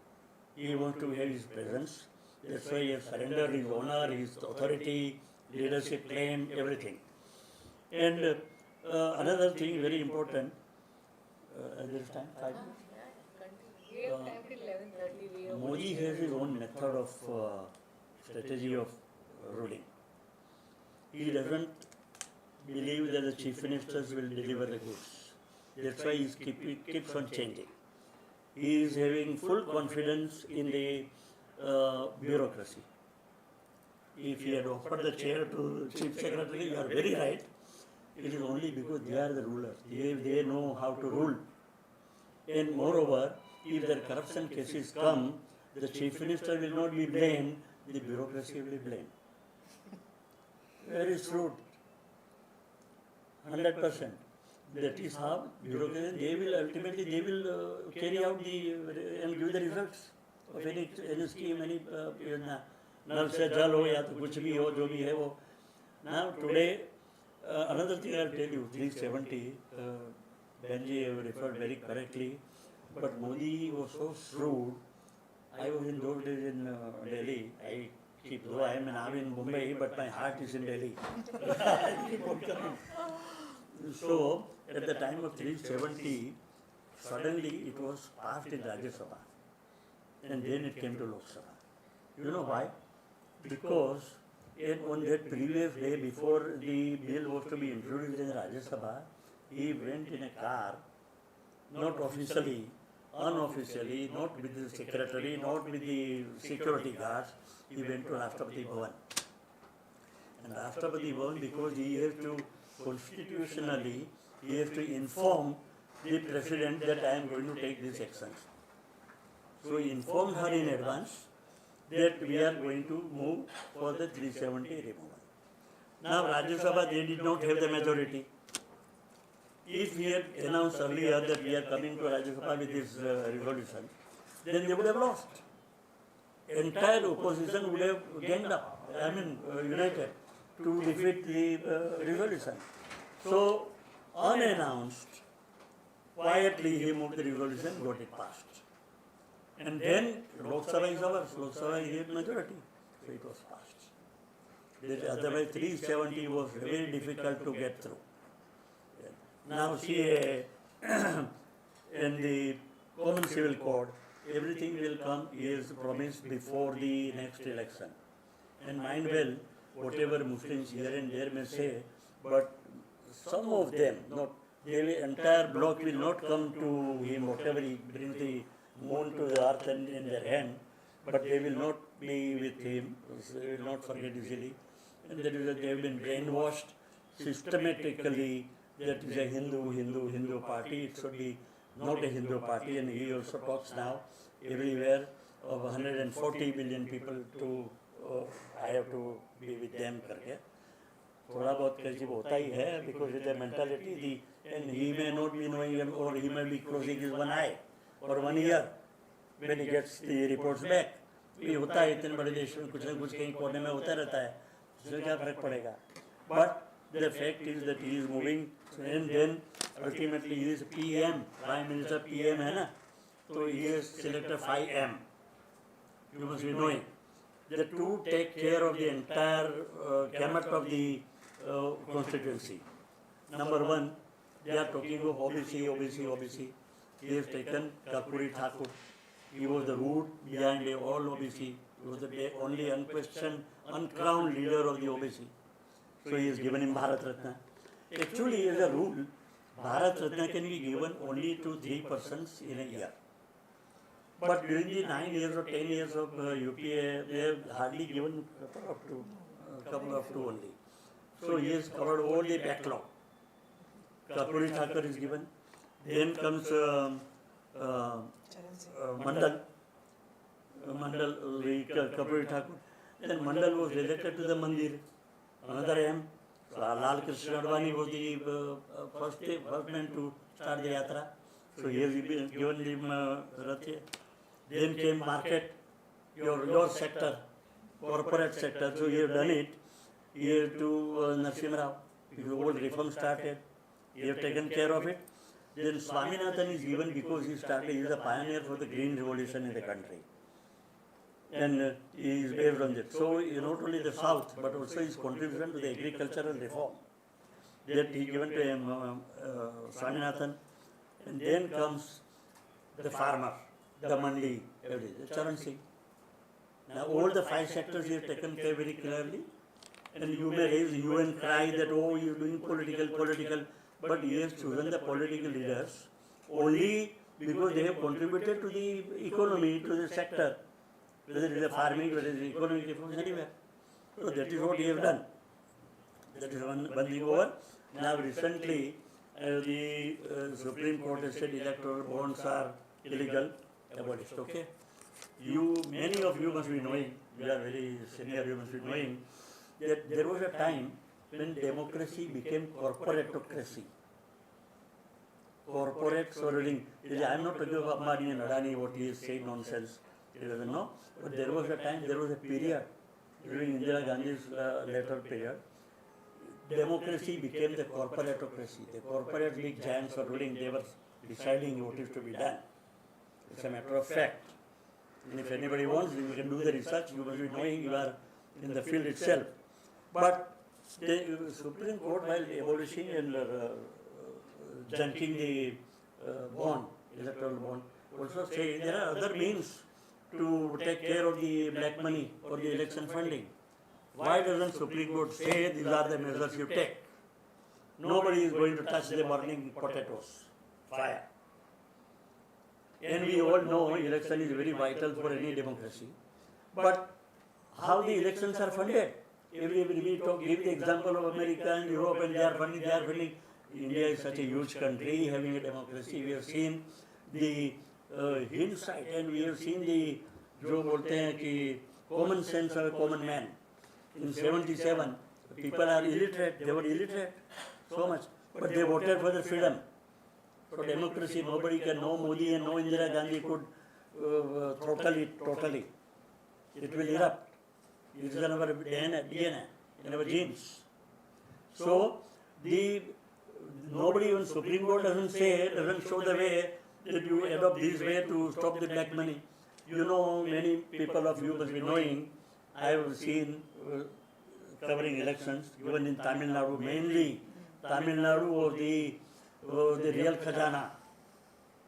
He wants to have his presence. That's why he has surrendered his honor, his authority, leadership claim, everything. And another thing very important, there is time, 5 minutes? We have time till 11:30. We have Modi has his own method of strategy of ruling. He doesn't believe that the chief ministers will deliver the goods. That's why he keeps on changing. He is having full confidence in the bureaucracy. If he had offered the chair to chief secretary, you are very right. It is only because they are the rulers. They know how to rule. And moreover, if the corruption cases come, the chief minister will not be blamed, the bureaucracy will be blamed. Very shrewd. 100%. That is how bureaucracy, they will ultimately, carry out and give the results of any scheme, any योजना. नल से जल हो या तो कुछ भी हो, जो भी है वो. Now today, another thing I'll tell you, 370, Benji referred very correctly, but Modi was so shrewd. I was in those days in Delhi. Though I am now in Mumbai, but my heart is in Delhi. I keep on coming. So, at the time of 370, suddenly it was passed in Rajya Sabha. And then it came to Lok Sabha. You know why? Because on that previous day, before the bill was to be introduced in Rajya Sabha, he went in a car, not officially, unofficially, not with the secretary, not with the security guards. He went to Rashtrapati Bhavan. And Rashtrapati Bhavan, because he has to, constitutionally, he has to inform the president that I am going to take these actions. So he informed her in advance that we are going to move for the 370 removal. Now Rajya Sabha, they did not have the majority. If he had announced earlier that we are coming to Rajya Sabha with this resolution, then they would have lost. Entire opposition would have ganged up, united to defeat the resolution. So, unannounced, quietly he moved the resolution, got it passed. And then Lok Sabha is ours, Lok Sabha is majority, so it was passed. Otherwise 370 was very difficult to get through. Now CA and the Common Civil Code, everything will come, he has promised, before the next election. And mind well, whatever Muslims here and there may say, but some of them, not the entire bloc will not come to him, whatever he brings the moon to the earth and in their hand, but they will not be with him, they will not forget easily. And that is that they have been brainwashed systematically. That is a Hindu party. It should be not a Hindu party, and he also talks now everywhere of 140 million people to I have to be with them करके. थोड़ा बहुत कैसी होता ही है, because it's a mentality, and he may not be knowing him, or he may be closing his one eye or 1 year when he gets the reports back. ये होता है इतने बड़े देश में, कुछ न कुछ कहीं कोने में होता रहता है, इससे क्या फर्क पड़ेगा? But the fact is that he is moving, and then ultimately he is PM, Prime Minister PM है ना, so he has selected 5M. You must be knowing. The two take care of the entire gamut of the constituency. Number one, they are talking of OBC. He has taken Kakuri Thakur. He was the root behind all OBC. He was the only unquestioned, uncrowned leader of the OBC. So he is given him Bharat Ratna. Actually, as a rule, Bharat Ratna can be given only to 3 persons in a year. But during the 9 years or 10 years of UPA, they have hardly given a couple of two only. So he has covered all the backlog. Kakuri Thakur is given. Then comes Mandal, Kakuri Thakur. Then Mandal was elected to the Mandir. Another M. Lal Krishna Advani was the first man to start the yatra. So he has been given him Ratya. Then came market, your sector, corporate sector. So he have done it. Here to Narasimha Rao. His old reform started. He have taken care of it. Then Swaminathan is given because he is a pioneer for the green revolution in the country. And he is based on that. So not only the South, but also his contribution to the agricultural reform that he given to him, Swaminathan. And then comes the farmer, the mandi, everything, Charan Singh. Now all the 5 sectors he has taken care very clearly. And you may raise hue and cry that, oh, you are doing political, but he has chosen the political leaders only because they have contributed to the economy, to the sector, whether it is farming, whether it is economic reforms, anywhere. So that is what he has done. That is one thing over. Now recently, the Supreme Court has said electoral bonds are illegal, abolished. Okay? Many of you must be knowing, you are very senior, you must be knowing, that there was a time when democracy became corporatocracy. Corporate ruling. I am not talking about Ambani and Adani, what he is saying nonsense. He doesn't know. But there was a time, there was a period during Indira Gandhi's later period. Democracy became the corporatocracy. The corporate big giants were ruling, they were deciding what is to be done. It's a matter of fact. And if anybody wants, you can do the research, you must be knowing you are in the field itself. But the Supreme Court, while abolishing and junking the bond, electoral bond, also say there are other means to take care of the black money or the election funding. Why doesn't Supreme Court say these are the measures you take? Nobody is going to touch the burning potatoes, fire. And we all know election is very vital for any democracy. But how the elections are funded? We give the example of America and Europe, and they are funding. India is such a huge country having a democracy. We have seen the hindsight and we have seen the common sense of a common man. In 77, people are illiterate, they were illiterate so much, but they voted for the freedom. For democracy, nobody can know Modi and no Indira Gandhi could throttle it totally. It will erupt. It is in our DNA, in our genes. So, nobody, even Supreme Court doesn't show the way that you adopt this way to stop the black money. You know, many people of you must be knowing, I have seen covering elections, even in Tamil Nadu, mainly Tamil Nadu was the real khajana,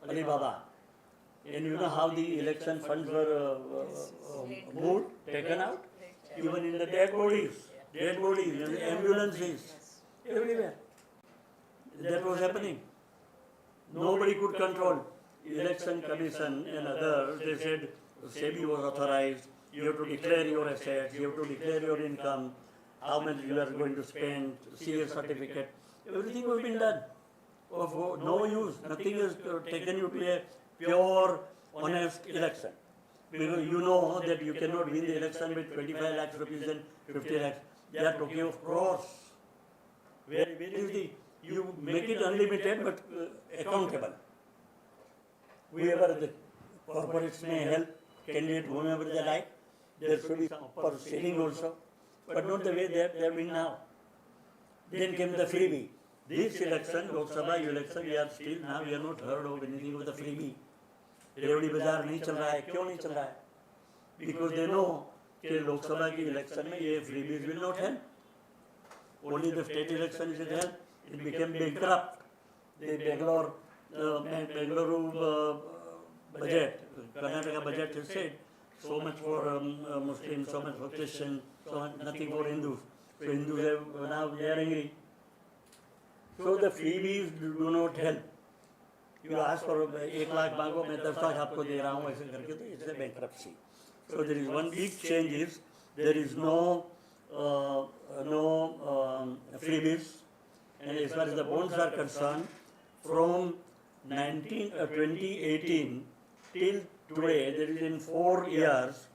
Alibaba. And you know how the election funds were moved, taken out? Even in the dead bodies, in the ambulances, everywhere. That was happening. Nobody could control. Election Commission and others, they said, SEBI was authorized, you have to declare your assets, you have to declare your income, how much you are going to spend, see your certificate. Everything was been done. Of no use, nothing is taken you to a pure, honest election. Because you know that you cannot win the election with 25 lakhs rupees and 50 lakhs. They are talking of crores. Where is you make it unlimited but accountable. Whoever the corporates may help, candidate, whomever they like, there should be some upper ceiling also, but not the way they are doing now. Then came the freebie. This election, Lok Sabha election, we are not heard of anything of the freebie. रेवड़ी बाजार नहीं चल रहा है, क्यों नहीं चल रहा है? Because they know कि लोकसभा की इलेक्शन में ये freebies will not help. Only the state election is help. It became bankrupt. The Bengaluru budget, Karnataka budget has said so much for Muslims, so much for Christians, so much nothing for Hindus. So Hindus have now they are angry. So the freebies do not help. You ask for 1 lakh मांगो मैं 10 लाख आपको दे रहा हूँ ऐसे करके तो it's a bankruptcy. So there is one big change is there is no freebies, and as far as the bonds are concerned, from 2018 till today, there is in 4 years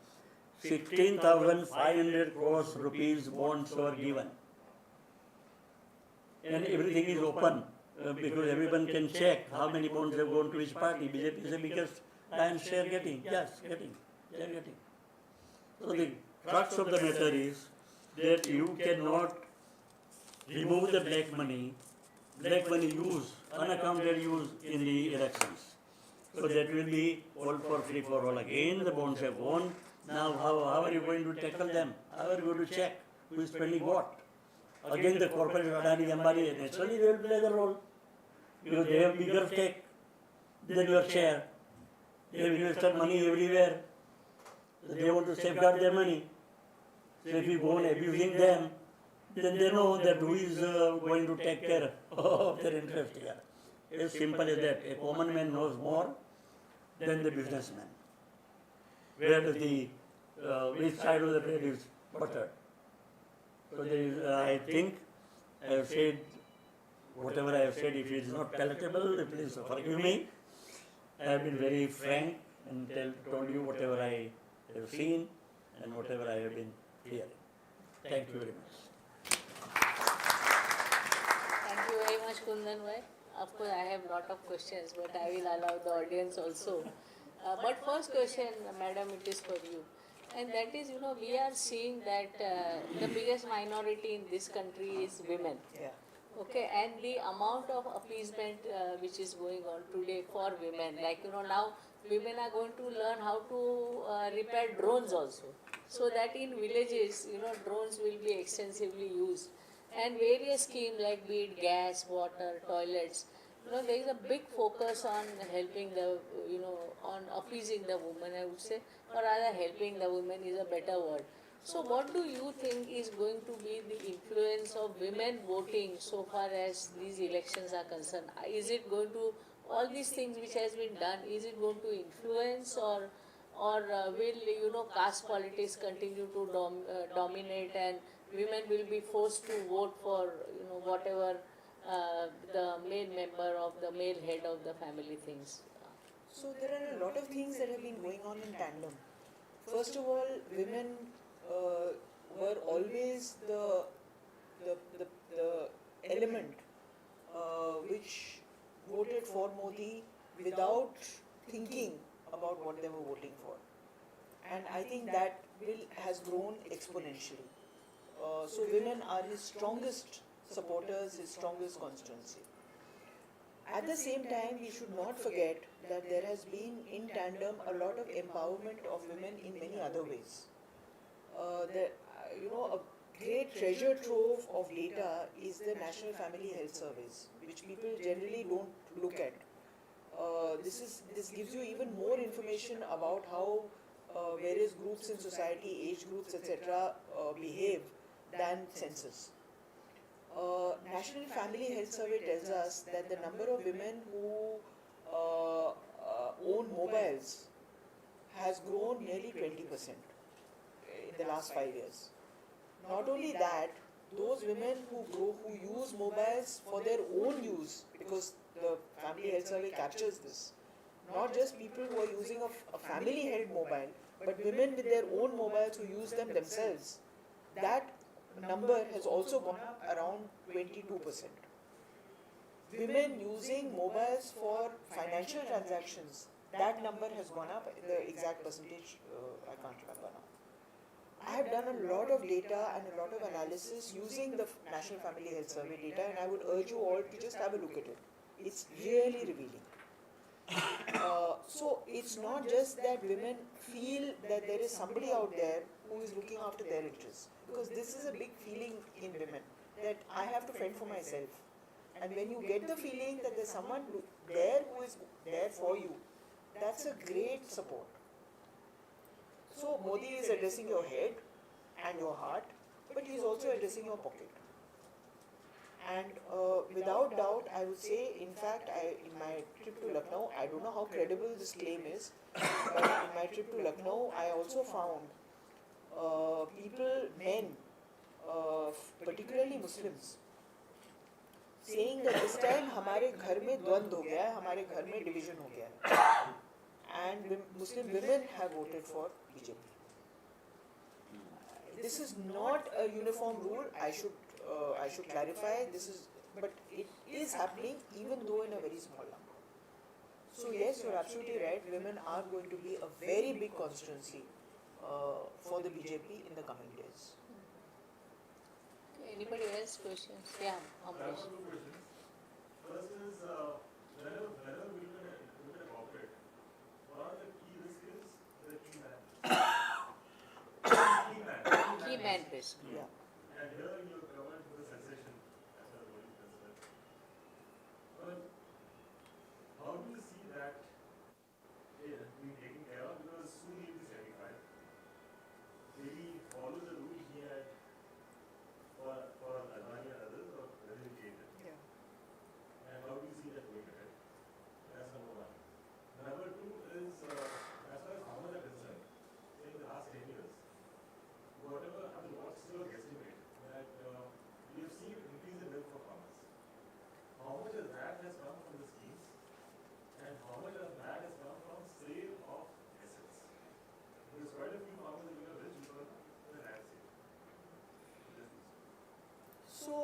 16,500 crores rupees bonds were given. And everything is open. because everyone can check how many bonds have gone to which party. BJP is the biggest lion's share getting. Yes, getting. They are getting. So the crux of the matter is that you cannot remove the black money use, unaccounted use in the elections. So that will be all for free for all again. The bonds have gone. Now how are you going to tackle them? How are you going to check who is spending what? Again the corporate Adani, Ambani, naturally they will play the role. Because they have bigger stake than your share. They have invested money everywhere. So they want to safeguard their money. So if you go on abusing them, then they know that who is going to take care of their interest here. As simple as that. A common man knows more than the businessman. Where the which side of the bread is buttered. So there is, I think I have said whatever I have said. If it is not palatable, please forgive me. I have been very frank and told you whatever I have seen and whatever I have been hearing. Thank you very much. Thank you very much, Kundan bhai. Of course, I have lot of questions, but I will allow the audience also. But first question, madam, it is for you. And that is, we are seeing that the biggest minority in this country is women. Yeah. Okay, and the amount of appeasement which is going on today for women, like now women are going to learn how to repair drones also, so that in villages drones will be extensively used, and various schemes like be it gas, water, toilets. There is a big focus on helping the on appeasing the woman, I would say, or rather helping the women is a better word. So what do you think is going to be the influence of women voting so far as these elections are concerned? Is it going to, all these things which has been done, is it going to influence, or will caste politics continue to dominate, and women will be forced to vote for whatever the male member of the male head of the family thinks? So there are a lot of things that have been going on in tandem. First of all, women were always the element which voted for Modi without thinking about what they were voting for, and I think that has grown exponentially. So women are his strongest supporters, his strongest constituency. At the same time, we should not forget that there has been in tandem a lot of empowerment of women in many other ways. A great treasure trove of data is the National Family Health Surveys, which people generally don't look at. This gives you even more information about how various groups in society, age groups, etc., behave than census. National Family Health Survey tells us that the number of women who own mobiles has grown nearly 20% in the last 5 years. Not only that, those women who use mobiles for their own use, because the Family Health Survey captures this, not just people who are using a family-held mobile, but women with their own mobiles who use them themselves, that number has also gone up around 22%. Women using mobiles for financial transactions, that number has gone up. The exact percentage I can't remember now. I have done a lot of data and a lot of analysis using the National Family Health Survey data, and I would urge you all to just have a look at it. It's really revealing. So it's not just that women feel that there is somebody out there who is looking after their interests, because this is a big feeling in women, that I have to fend for myself. And when you get the feeling that there's someone there who is there for you, that's a great support. So Modi is addressing your head and your heart, but he is also addressing your pocket. And without doubt, I would say, in fact, in my trip to Lucknow, I don't know how credible this claim is, but in my trip to Lucknow, I also found people, men, particularly Muslims, saying that this time हमारे घर में द्वंद्व हो गया है, हमारे घर में division हो गया है, and Muslim women have voted for BJP. This is not a uniform rule. I should clarify. This is but it is happening even though in a very small number. So yes, you're absolutely right. Women are going to be a very big constituency for the BJP in the coming days. Anybody else questions? Yeah, I have Amrish. two questions. First is, whenever we look at a corporate, one of the key risks is the key man. Key man risk. Yeah. And here you have covered the succession as far as what is concerned. But how do you see that being taken care of? Because soon he will be 75. Will he follow the route he had for Advani and others, or will he change it? Yeah. And how do you see that going ahead? That's number one. Number two is, as far as farmers are concerned, say in the last 10 years, what's your guesstimate that we have seen increase in milk for farmers? How much of that has come from the schemes, and how much of that has come from sale of assets? Because quite a few farmers have become rich because of the land sale. So,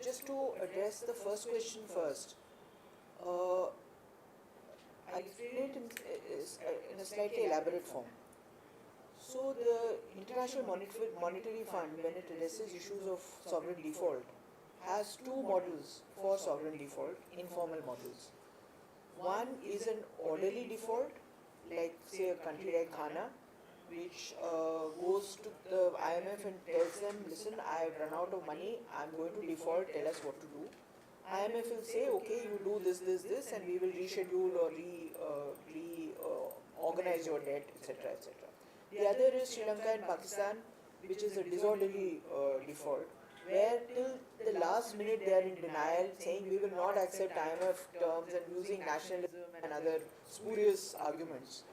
just to address the first question first, I'll explain it in a slightly elaborate form. So, the International Monetary Fund, when it addresses issues of sovereign default, has two models for sovereign default, informal models. One is an orderly default, like say a country like Ghana, which goes to the IMF and tells them, listen, I've run out of money, I'm going to default, tell us what to do. IMF will say, okay, you do this, and we will reschedule or reorganize your debt, etc., etc. The other is Sri Lanka and Pakistan, which is a disorderly default, where till the last minute they are in denial, saying we will not accept IMF terms and using nationalism and other spurious arguments.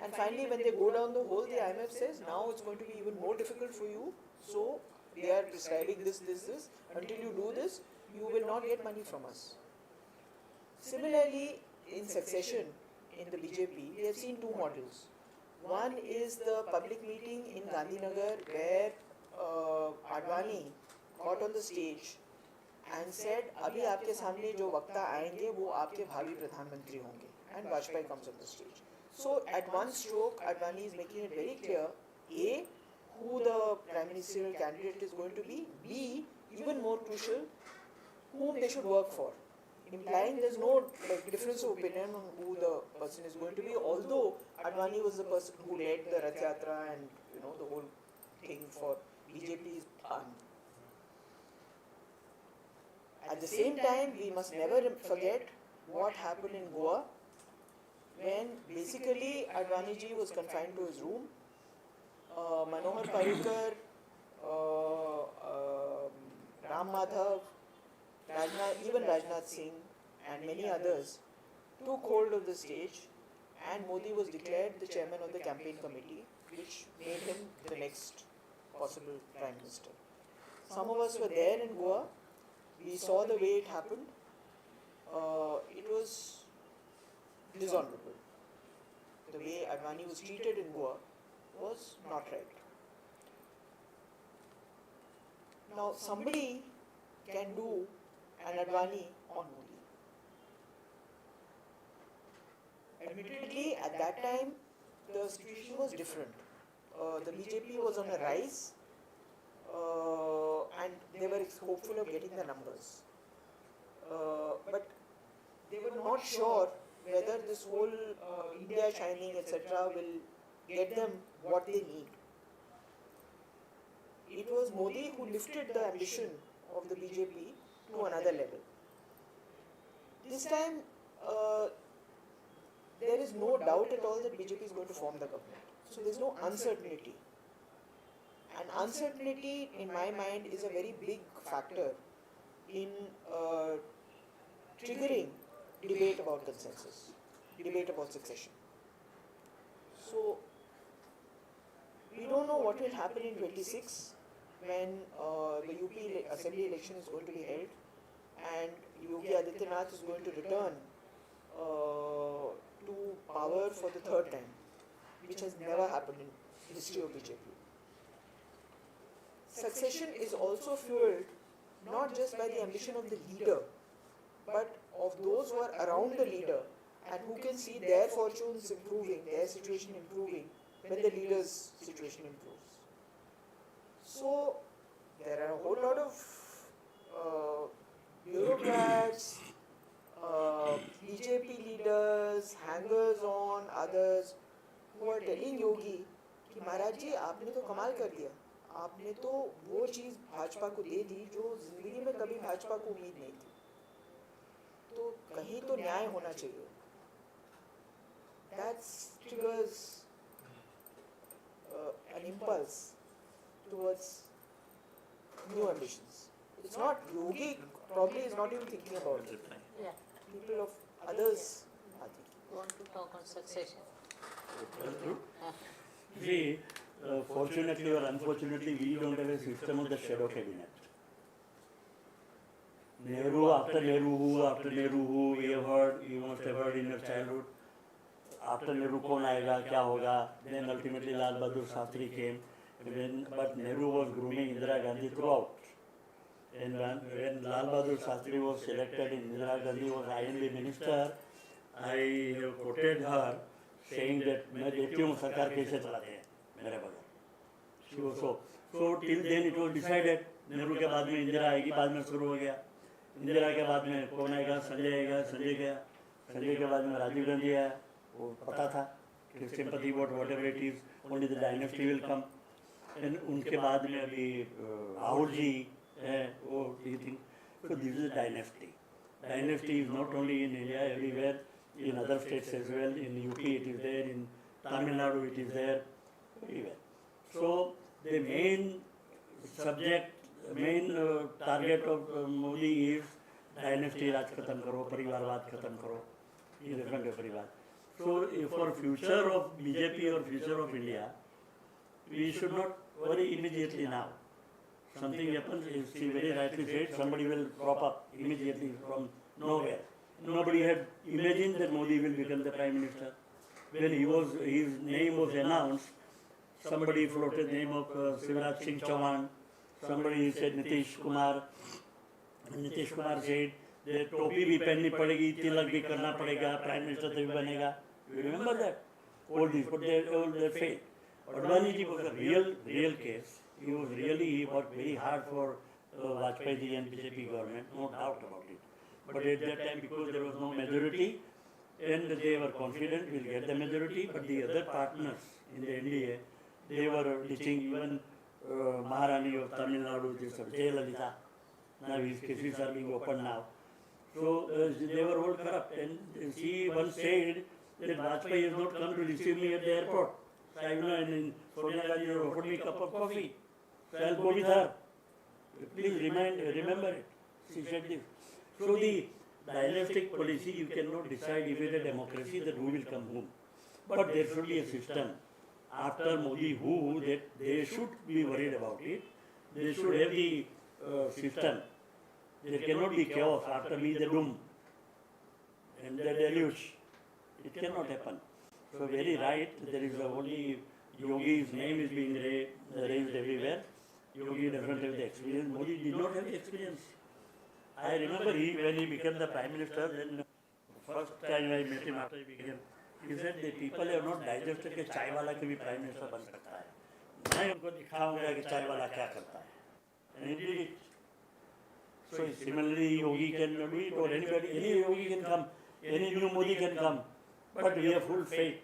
And finally, when they go down the hole, the IMF says, now it's going to be even more difficult for you, so we are prescribing this. Until you do this, you will not get money from us. Similarly, in succession, in the BJP, we have seen two models. One is the public meeting in Gandhinagar where Advani got on the stage and said, "Abhi aapke samne jo vakta aayenge, wo aapke bhavi pradhanmantri honge." And Vajpayee comes on the stage. So at one stroke, Advani is making it very clear: A, who the prime ministerial candidate is going to be; B, even more crucial, whom they should work for, implying there's no difference of opinion on who the person is going to be, although Advani was the person who led the Rath Yatra and the whole thing for BJP's fund. At the same time, we must never forget what happened in Goa when basically Advani ji was confined to his room. Manohar Parrikar, Ram Madhav, even Rajnath Singh and many others took hold of the stage, and Modi was declared the chairman of the campaign committee, which made him the next possible prime minister. Some of us were there in Goa. We saw the way it happened. It was dishonorable. The way Advani was treated in Goa was not right. Now, somebody can do an Advani on Modi. Admittedly, at that time, the situation was different. The BJP was on a rise, and they were hopeful of getting the numbers. But they were not sure whether this whole India shining, etc., will get them what they need. It was Modi who lifted the ambition of the BJP to another level. This time, there is no doubt at all that BJP is going to form the government. So there is no uncertainty. And uncertainty, in my mind, is a very big factor in triggering debate about consensus, debate about succession. So, we don't know what will happen in 26 when the UP assembly election is going to be held and Yogi Adityanath is going to return to power for the third time, which has never happened in the history of BJP. Succession is also fueled not just by the ambition of the leader, but of those who are around the leader and who can see their fortunes improving, their situation improving when the leader's situation improves. So there are a whole lot of bureaucrats, BJP leaders, hangers-on, others who are telling Yogi कि महाराज जी आपने तो कमाल कर दिया, आपने तो वो चीज़ भाजपा को दे दी जो जिंदगी में कभी भाजपा को उम्मीद नहीं थी, तो कहीं तो न्याय होना चाहिए. That triggers an impulse towards new ambitions. It's not, Yogi probably is not even thinking about it. Yeah. People of others are thinking. Want to talk on succession? See, fortunately or unfortunately, we don't have a system of the shadow cabinet. After Nehru who, we have heard, you must have heard in your childhood. After Nehru, kaun aayega, kya hoga? Then ultimately Lal Bahadur Shastri came. But Nehru was grooming Indira Gandhi throughout. And when Lal Bahadur Shastri was selected and Indira Gandhi was INB minister, I have quoted her saying that मैं देखती हूँ सरकार कैसे चलाते हैं मेरे बगैर. She was so till then it was decided. Nehru के बाद में इंदिरा आएगी, बाद में शुरू हो गया. इंदिरा के बाद में कौन आएगा? संजय आएगा, संजय गया. संजय के बाद में राजीव गांधी आया. वो पता था कि sympathy vote whatever it is, only the dynasty will come. And उनके बाद में अभी राहुल जी है, वो you think. So this is a dynasty. Dynasty is not only in India, everywhere. In other states as well, in UP it is there, in Tamil Nadu it is there, everywhere. So the main subject, main target of Modi is dynasty Raj khatam karo, parivarwad khatam karo, in the front of parivar. So for future of BJP or future of India, we should not worry immediately now. Something happens, she very rightly said, somebody will crop up immediately from nowhere. Nobody had imagined that Modi will become the Prime Minister. When his name was announced, somebody floated the name of Shivraj Singh Chauhan, somebody said Nitish Kumar. Nitish Kumar said that topi bhi pehnni padegi, tilak bhi karna padega, Prime Minister to bhi banega. You remember that? All these, but they all failed. Advani ji was a real case. He worked very hard for Vajpayee ji and BJP government, no doubt about it. But at that time, because there was no majority, and they were confident we'll get the majority, but the other partners in the NDA, they were ditching even Maharani of Tamil Nadu, Jayalalitha. Now his cases are being opened now. So they were all corrupt, and she once said that Vajpayee has not come to receive me at the airport. So I know, and Sonia Gandhi offered me a cup of coffee. So I'll go with her. Please remember it. She said this. So the dynastic policy, you cannot decide if it is a democracy that who will come whom. But there should be a system. After Modi who, that they should be worried about it. They should have the system. There cannot be chaos. After me the doom and the deluge. It cannot happen. So very right, there is only Yogi's name is being raised everywhere. Yogi doesn't have the experience. Modi did not have the experience. I remember when he became the Prime Minister, then first time I met him after he became, he said the people have not digested कि चाय वाला के भी Prime Minister बन सकता है. मैं उनको दिखाऊंगा कि चाय वाला क्या करता है. And he did it. So similarly, Yogi can do it, or anybody, any Yogi can come, any new Modi can come. But we have full faith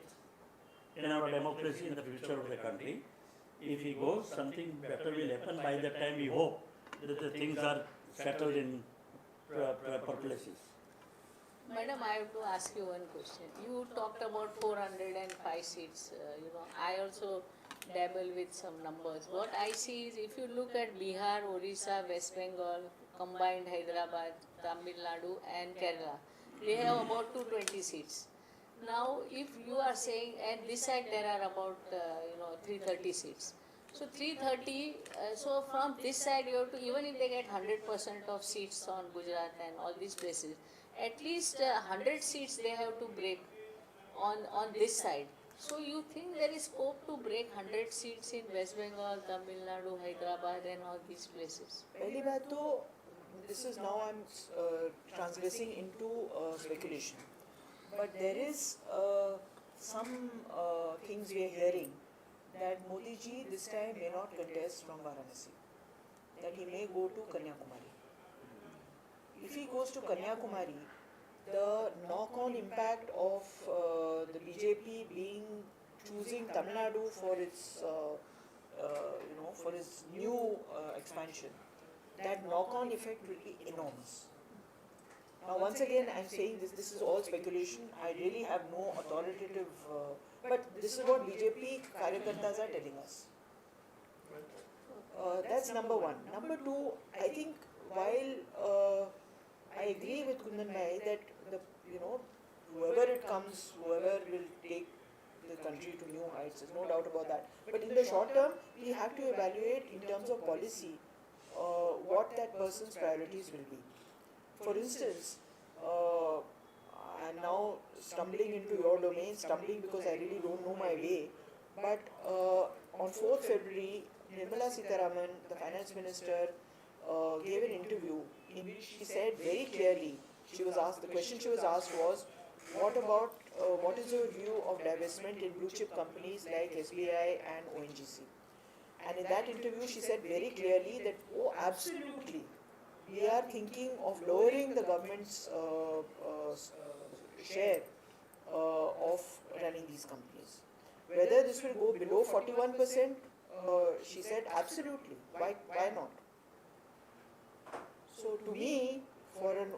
in our democracy, in the future of the country. If he goes, something better will happen. By that time, we hope that the things are settled in proper places. Madam, I have to ask you one question. You talked about 405 seats. I also dabble with some numbers. What I see is, if you look at Bihar, Orissa, West Bengal, combined Hyderabad, Tamil Nadu and Kerala, they have about 220 seats. Now, if you are saying, and this side there are about 330 seats. So 330. So from this side you have to, even if they get 100% of seats on Gujarat and all these places, at least 100 seats they have to break on this side. So you think there is scope to break 100 seats in West Bengal, Tamil Nadu, Hyderabad and all these places? पहली बात तो this is now I'm transgressing into speculation. But there is some things we are hearing that Modi ji this time may not contest from Varanasi, that he may go to Kanyakumari. If he goes to Kanyakumari, the knock-on impact of the BJP being choosing Tamil Nadu for its for its new expansion, that knock-on effect will be enormous. Now, once again, I'm saying this is all speculation. I really have no authoritative, but this is what BJP Karyakartas are telling us. That's number one. Number two, I think while I agree with Kundan Bhai that whoever it comes, whoever will take the country to new heights, there's no doubt about that. But in the short term, we have to evaluate in terms of policy what that person's priorities will be. For instance, I'm now stumbling into your domain, stumbling because I really don't know my way. But on 4th February, Nirmala Sitharaman, the finance minister, gave an interview in which she said very clearly, the question she was asked was, what is your view of divestment in blue chip companies like SBI and ONGC? And in that interview, she said very clearly that, oh, absolutely, we are thinking of lowering the government's share of running these companies. Whether this will go below 41%, she said absolutely. Why not? So to me, for an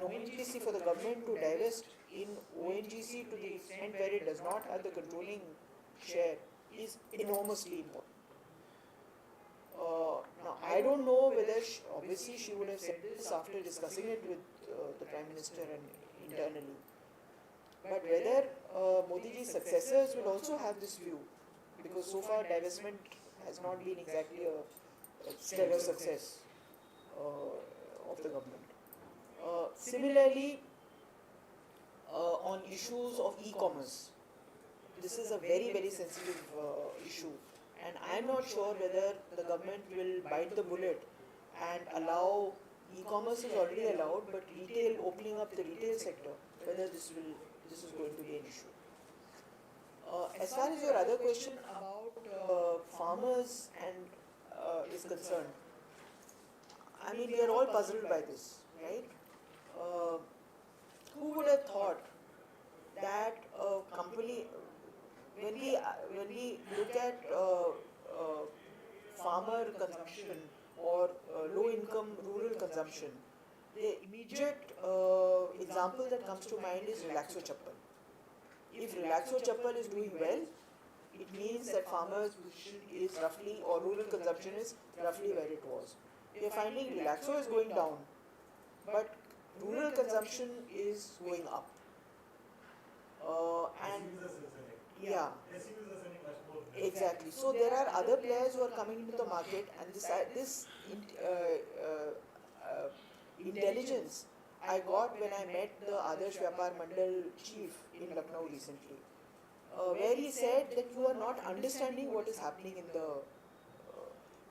ONGC, for the government to divest in ONGC to the extent where it does not have the controlling share is enormously important. Now, I don't know whether, obviously she would have said this after discussing it with the Prime Minister and internally, but whether Modi ji's successors will also have this view, because so far divestment has not been exactly a stellar success of the government. Similarly, on issues of e-commerce, this is a very, very sensitive issue. And I'm not sure whether the government will bite the bullet and allow, e-commerce is already allowed, but retail, opening up the retail sector, whether this is going to be an issue. As far as your other question about farmers and is concerned, I mean, we are all puzzled by this, right? Who would have thought that a company, when we look at farmer consumption or low-income rural consumption, the immediate example that comes to mind is Relaxo Chappal. If Relaxo Chappal is doing well, it means that farmers' position is roughly, or rural consumption is roughly where it was. We are finding Relaxo is going down, but rural consumption is going up. And yeah, exactly. So there are other players who are coming into the market, and this intelligence I got when I met the Adarsh Vyapar Mandal chief in Lucknow recently, where he said that you are not understanding what is happening in the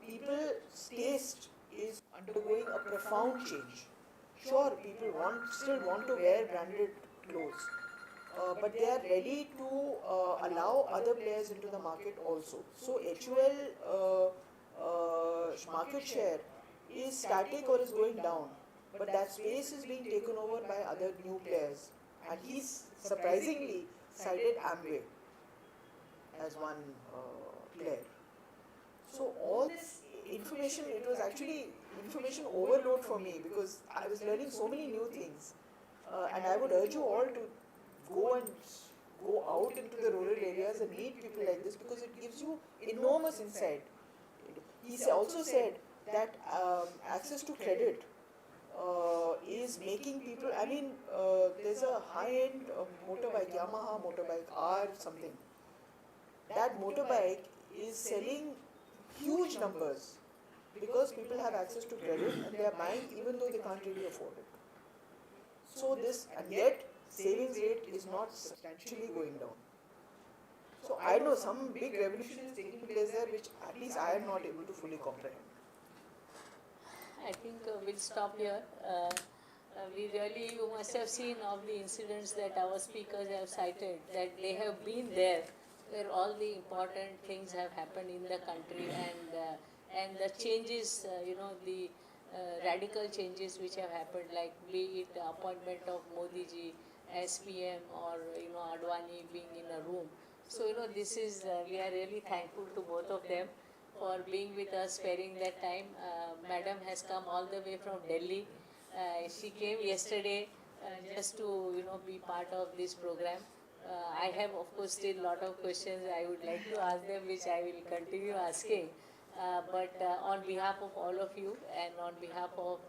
people's taste is undergoing a profound change. Sure, people still want to wear branded clothes, but they are ready to allow other players into the market also. So HUL market share is static or is going down, but that space is being taken over by other new players. And he's surprisingly cited Amway as one player. So all this information, it was actually information overload for me, because I was learning so many new things. And I would urge you all to go out into the rural areas and meet people like this, because it gives you enormous insight. He also said that access to credit is making people, I mean, there's a high-end motorbike, Yamaha motorbike R something. That motorbike is selling huge numbers because people have access to credit and they are buying even though they can't really afford it. So and yet savings rate is not substantially going down. So I know some big revolution is taking place there, which at least I am not able to fully comprehend. I think we'll stop here. We really, you must have seen of the incidents that our speakers have cited, that they have been there where all the important things have happened in the country, and the changes, the radical changes which have happened, like be it the appointment of Modi ji as PM, or Advani being in a room. So this is we are really thankful to both of them for being with us, sparing that time. Madam has come all the way from Delhi. She came yesterday just to be part of this program. I have of course still lot of questions I would like to ask them, which I will continue asking. But on behalf of all of you, and on behalf of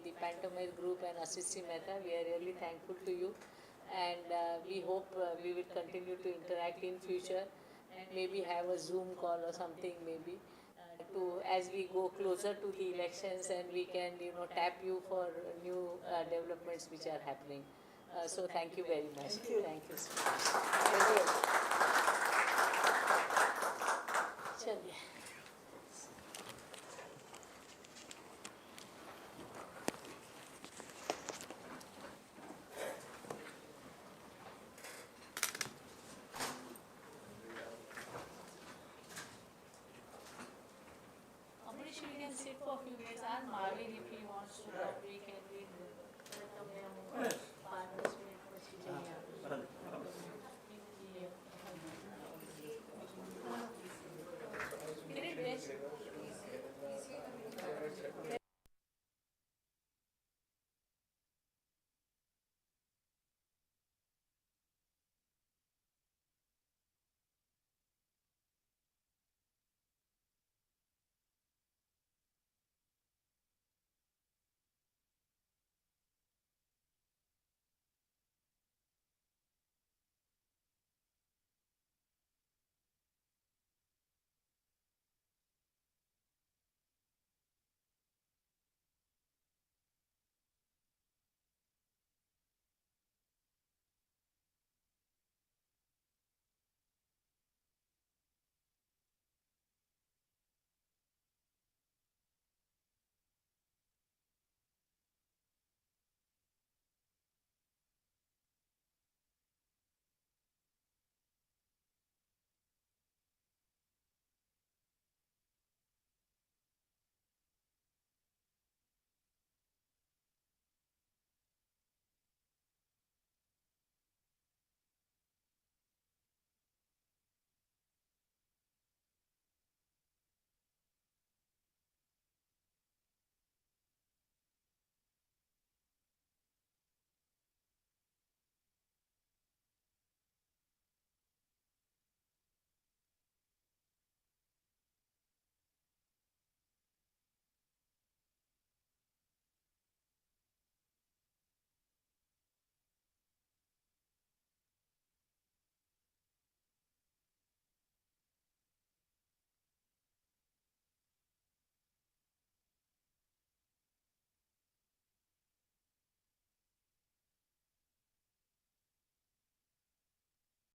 the Pantomime group and Assisi Mehta, we are really thankful to you, and we hope we will continue to interact in future, and maybe have a Zoom call or something, maybe to, as we go closer to the elections, and we can tap you for new developments which are happening. So thank you very much. Thank you. Thank you so much. चलिए. Amrish, we can sit for a few minutes. Ask Marvin if he wants to come.